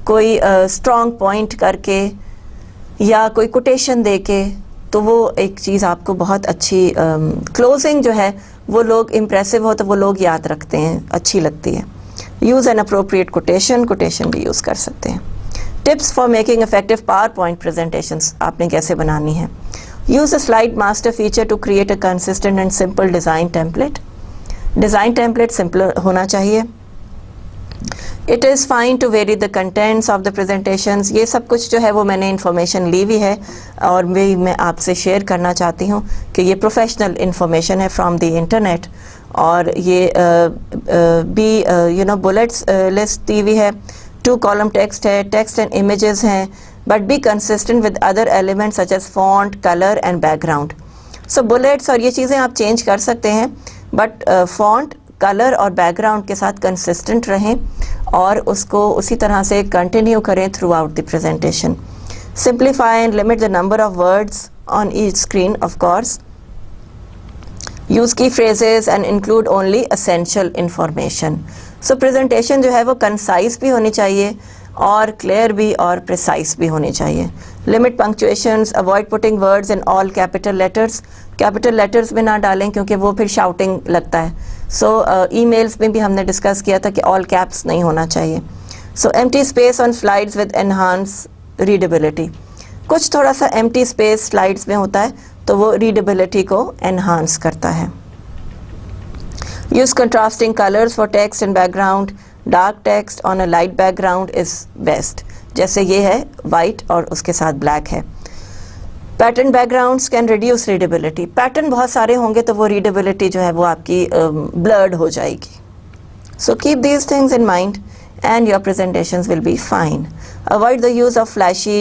कोई स्ट्रॉन्ग पॉइंट करके या कोई कोटेशन दे के, तो वो एक चीज़ आपको बहुत अच्छी क्लोजिंग जो है वो लोग इम्प्रेसिव हो तो वो लोग याद रखते हैं, अच्छी लगती है। Use an appropriate quotation, quotation भी यूज़ कर सकते हैं। Tips for making effective power point presentations, आपने कैसे बनानी है। Use a slide master feature to create a consistent and simple design template. Design template simple होना चाहिए। It is fine to vary the contents of the presentations. ये सब कुछ जो है वो मैंने इन्फॉर्मेशन ली हुई है और मैं आपसे शेयर करना चाहती हूँ कि ये प्रोफेशनल इन्फॉर्मेशन है फ्रॉम द इंटरनेट। और ये बुलेट्स लिस्ट दी हुई है, 2 कॉलम टेक्स्ट है, टेक्स्ट एंड इमेजेस हैं, but be consistent with other elements such as font, colour and background. So bullets और ये चीज़ें आप चेंज कर सकते हैं, बट फॉन्ट, कलर और बैकग्राउंड के साथ कंसिस्टेंट रहें और उसको उसी तरह से कंटिन्यू करें throughout the presentation. Simplify and limit the number of words on each screen, of course. Use key phrases and include only essential information. So presentation जो है वो कंसाइज भी होनी चाहिए और क्लियर भी और प्रिसाइज भी होनी चाहिए। Limit punctuations, avoid putting words in all capital letters. Capital letters में ना डालें क्योंकि वो फिर शाउटिंग लगता है। सो ईमेल्स में भी हमने डिस्कस किया था कि ऑल कैप्स नहीं होना चाहिए। सो empty space on slides with enhance readability. कुछ थोड़ा सा एम्प्टी स्पेस स्लाइड्स में होता है तो वो रीडेबिलिटी को एनहांस करता है। Use contrasting colours for text and background. Dark text on a light background is best. जैसे ये है वाइट और उसके साथ ब्लैक है। Pattern backgrounds can reduce readability. Pattern बहुत सारे होंगे तो वो रीडेबिलिटी जो है वो आपकी ब्लर्ड हो जाएगी। So keep these things in mind and your presentations will be fine. Avoid the use of flashy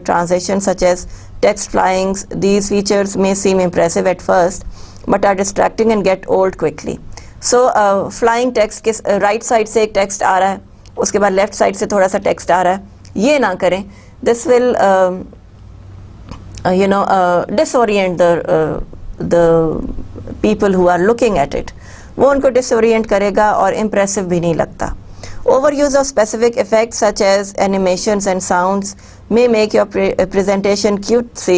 transitions such as text flyings. These features may seem impressive at first but are distracting and get old quickly. So flying text के right side से एक text आ रहा है, उसके बाद left side से थोड़ा सा text आ रहा है, ये ना करें। This will disorient the people who are looking at it. वो उनको disorient करेगा और impressive भी नहीं लगता। Overuse of specific effects such as animations and sounds may make your presentation cutesy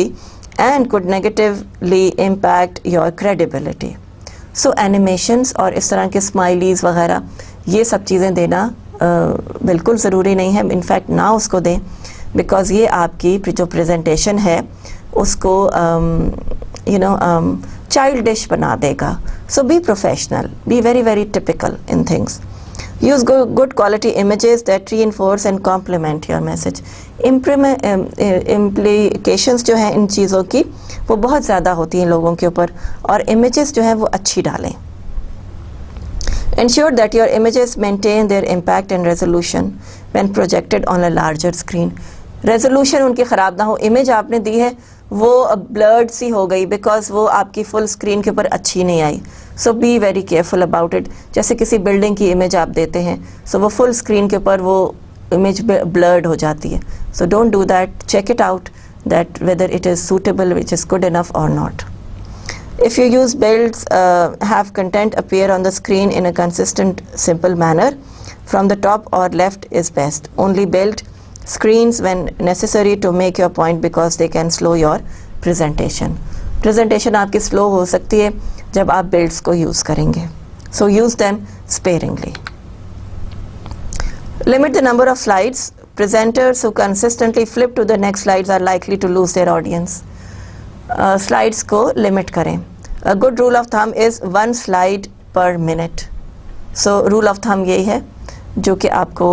and could negatively impact your credibility. So animations और इस तरह के smileys वगैरह ये सब चीज़ें देना बिल्कुल ज़रूरी नहीं है। इनफैक्ट ना उसको दें, बिकॉज़ ये आपकी जो प्रेजेंटेशन है उसको childish बना देगा. So be professional, be very typical in things. Use good quality images that reinforce and complement your message. Implications जो हैं इन चीज़ों की वो बहुत ज़्यादा होती हैं लोगों के ऊपर, और images जो हैं वो अच्छी डालें. Ensure that your images maintain their impact and resolution when projected on a larger screen. Resolution उनकी ख़राब ना हो. Image आपने दी है वो blurred सी हो गई because वो आपकी full screen के ऊपर अच्छी नहीं आई. So be very careful about it. जैसे किसी बिल्डिंग की इमेज आप देते हैं, so वो फुल स्क्रीन के ऊपर वो इमेज ब्लर्ड हो जाती है. So don't do that. Check it out that whether it is suitable, which is good enough or not. If you use builds, have content appear on the screen in a consistent, simple manner. From the top or left is best. Only build screens when necessary to make your point because they can slow your presentation. Presentation आपकी slow हो सकती है जब आप builds को use करेंगे. So use them sparingly. Limit the number of slides. Presenters who consistently flip to the next slides are likely to lose their audience. Slides को limit करें. A good rule of thumb is 1 slide per minute. So rule of thumb यही है जो कि आपको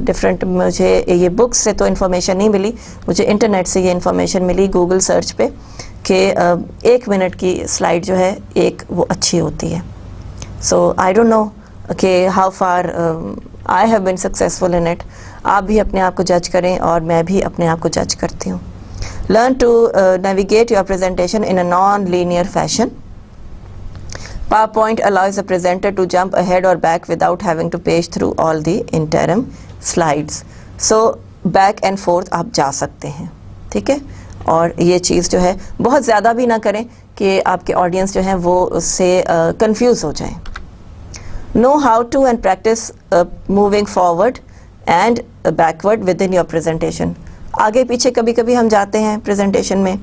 different, मुझे ये books से तो information नहीं मिली, मुझे इंटरनेट से ये information मिली गूगल सर्च पे कि 1 मिनट की स्लाइड जो है एक वो अच्छी होती है. So I don't know कि how far I have been successful in it. आप भी अपने आप को जज करें और मैं भी अपने आप को जज करती हूँ. Learn to navigate your presentation in a non-linear fashion. PowerPoint allows the presenter to jump ahead or back without having to page through all the interim slides. So back and forth आप जा सकते हैं, ठीक है. और ये चीज़ जो है बहुत ज़्यादा भी ना करें कि आपके ऑडियंस जो है वो उससे कंफ्यूज हो जाए. Know how to and practice moving forward and backward within your presentation. आगे पीछे कभी कभी हम जाते हैं प्रेजेंटेशन में,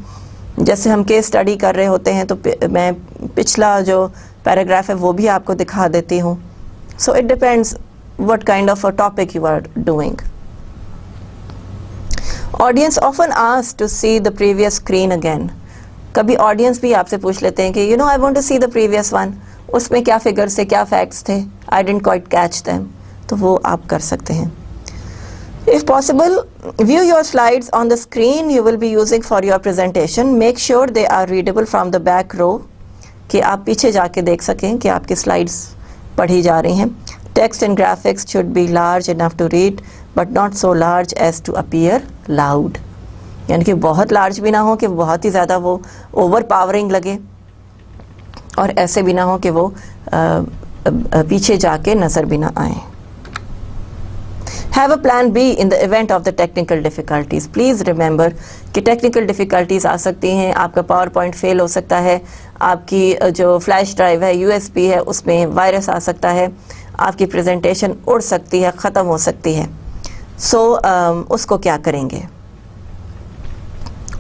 जैसे हम केस स्टडी कर रहे होते हैं तो मैं पिछला जो पैराग्राफ है वो भी आपको दिखा देती हूँ. So it depends what kind of a topic you are doing. Audience often asks to see the previous screen again. कभी ऑडियंस भी आपसे पूछ लेते हैं कि I want to see the previous one. उसमें क्या फिगर्स थे, क्या फैक्ट्स थे, I didn't quite catch them. तो वो आप कर सकते हैं. If possible, view your slides on the screen you will be using for your presentation. Make sure they are readable from the back row, कि आप पीछे जाके देख सकें कि आपकी स्लाइड्स पढ़ी जा रही हैं. Text and graphics should be large enough to read, but not so large as to appear loud. यानी कि बहुत लार्ज भी ना हो कि बहुत ही ज़्यादा वो ओवर पावरिंग लगे, और ऐसे भी ना हो कि वो पीछे जाके नज़र भी ना आए. Have a plan B in the event of the technical difficulties. Please remember कि technical difficulties आ सकती हैं. आपका PowerPoint फेल हो सकता है, आपकी जो फ्लैश ड्राइव है USB है उसमें वायरस आ सकता है, आपकी प्रेजेंटेशन उड़ सकती है, ख़त्म हो सकती है. So उसको क्या करेंगे?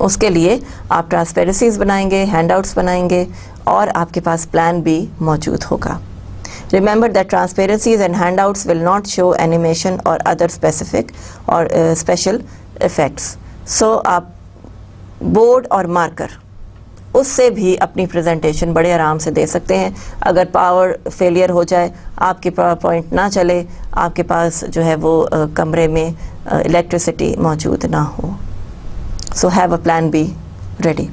उसके लिए आप ट्रांसपेरेंसीज बनाएंगे, हैंडआउट्स बनाएंगे और आपके पास प्लान बी मौजूद होगा. Remember that transparencies and handouts will not show animation or other specific or special effects. So आप बोर्ड और मार्कर उससे भी अपनी प्रेजेंटेशन बड़े आराम से दे सकते हैं. अगर पावर फेलियर हो जाए, आपके पावर पॉइंट ना चले, आपके पास जो है वो कमरे में इलेक्ट्रिसिटी मौजूद ना हो. So have a plan B ready.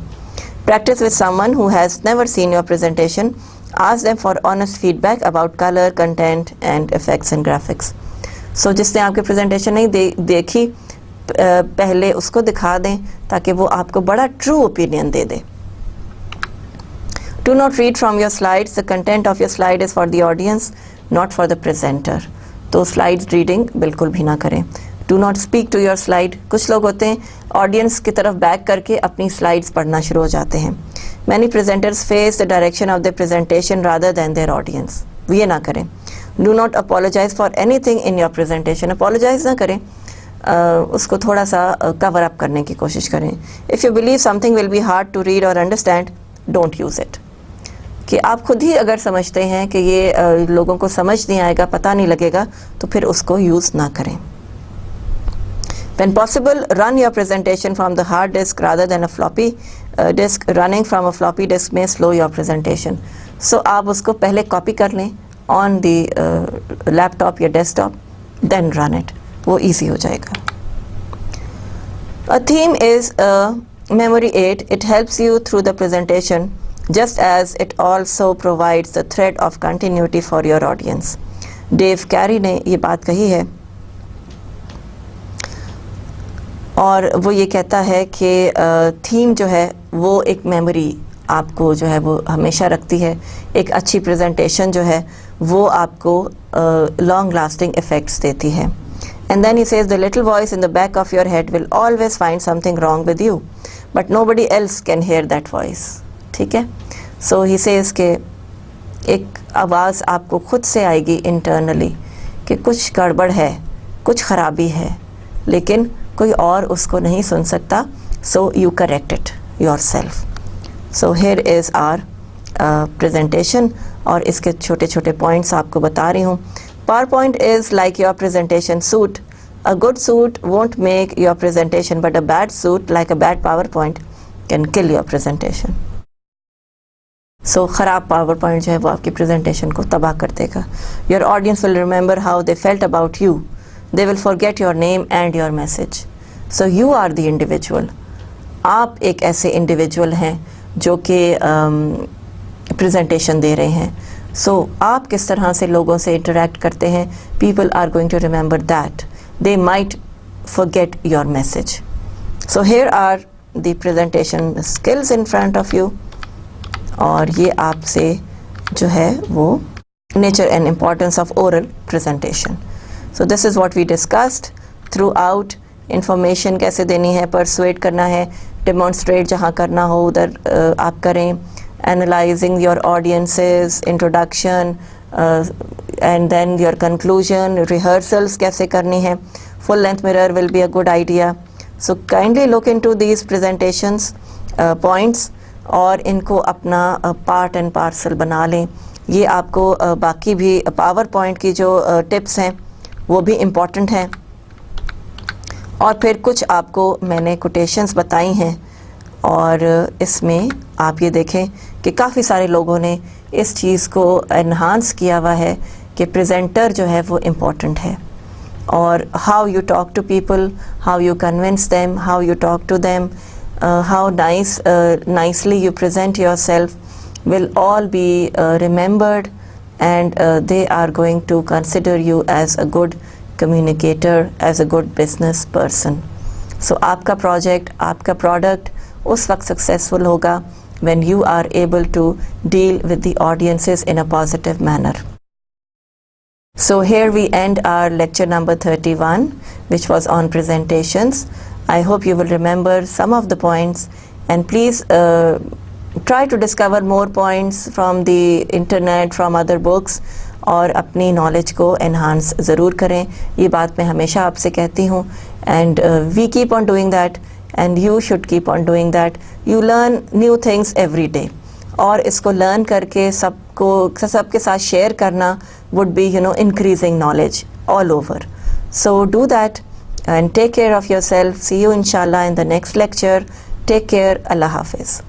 Practice with someone who has never seen your presentation. Ask them for honest feedback about color, content and effects and graphics. So जिसने आपकी presentation नहीं देखी, पहले उसको दिखा दें ताकि वो आपको बड़ा true opinion they they. Do not read from your slides. The content of your slide is for the audience, not for the presenter. तो slides reading बिल्कुल भी ना करें. Do not speak to your slide. कुछ लोग होते हैं audience की तरफ बैक करके अपनी स्लाइड्स पढ़ना शुरू हो जाते हैं. Many presenters face the direction of their presentation rather than their audience. वो ये ना करें. Do not apologize for anything in your presentation. Apologize ना करें, उसको थोड़ा सा कवर अप करने की कोशिश करें. If you believe something will be hard to read or understand, don't use it. कि आप खुद ही अगर समझते हैं कि ये लोगों को समझ नहीं आएगा, पता नहीं लगेगा, तो फिर उसको यूज़ ना करें. When possible, run your presentation from the hard disk rather than a floppy disk. Running from a floppy disk may slow your presentation. So आप उसको पहले कॉपी कर लें on the laptop या desktop, then run it. वो easy हो जाएगा. A theme is a memory aid. It helps you through the presentation, just as it also provides the thread of continuity for your audience. Dave Carey ने ये बात कही है और वो ये कहता है कि थीम जो है वो एक मेमोरी आपको जो है वो हमेशा रखती है. एक अच्छी प्रेजेंटेशन जो है वो आपको लॉन्ग लास्टिंग इफ़ेक्ट्स देती है. And then he says the little voice in the back of your head will always find something wrong with you, but nobody else can hear that voice. ठीक है? So he says कि एक आवाज़ आपको खुद से आएगी internally कि कुछ गड़बड़ है, कुछ खराबी है, लेकिन कोई और उसको नहीं सुन सकता. So you correct it yourself. So here is our presentation और इसके छोटे छोटे points आपको बता रही हूँ. PowerPoint is like your presentation suit. A good suit won't make your presentation, but a bad suit, like a bad PowerPoint, can kill your presentation. So ख़राब PowerPoint जो है वो आपकी presentation को तबाह कर देगा. Your audience will remember how they felt about you. They will forget your name and your message. So you are the individual. आप एक ऐसे individual हैं जो कि presentation दे रहे हैं. So आप किस तरह से लोगों से interact करते हैं, people are going to remember that. They might forget your message. So here are the presentation skills in front of you. और ये आपसे जो है वो nature and importance of oral presentation. So this is what we discussed throughout. Information कैसे देनी है, persuade करना है, demonstrate जहाँ करना हो उधर आप करें, analyzing your audiences, introduction, and then your conclusion, rehearsals कैसे करनी है, full length mirror will be a good idea. So kindly look into these presentations points और इनको अपना part and parcel बना लें. ये आपको बाकी भी PowerPoint की जो tips हैं वो भी important हैं. और फिर कुछ आपको मैंने quotations बताई हैं और इसमें आप ये देखें कि काफ़ी सारे लोगों ने इस चीज़ को एनहांस किया हुआ है कि प्रेजेंटर जो है वो इम्पोर्टेंट है और how you talk to people, how you convince them, how you talk to them, how nicely you present yourself will all be remembered and they are going to consider you as a good communicator, as a good business person. So आपका project, आपका product उस वक्त successful होगा when you are able to deal with the audiences in a positive manner. So here we end our lecture number 31, which was on presentations. I hope you will remember some of the points and please try to discover more points from the internet, from other books और अपनी knowledge को enhance ज़रूर करें. ये बात मैं हमेशा आपसे कहती हूँ and we keep on doing that. And you should keep on doing that. You learn new things every day. और इसको learn करके सबके साथ share करना would be, increasing knowledge all over. So do that and take care of yourself. See you inshallah in the next lecture. Take care. Allah Hafiz.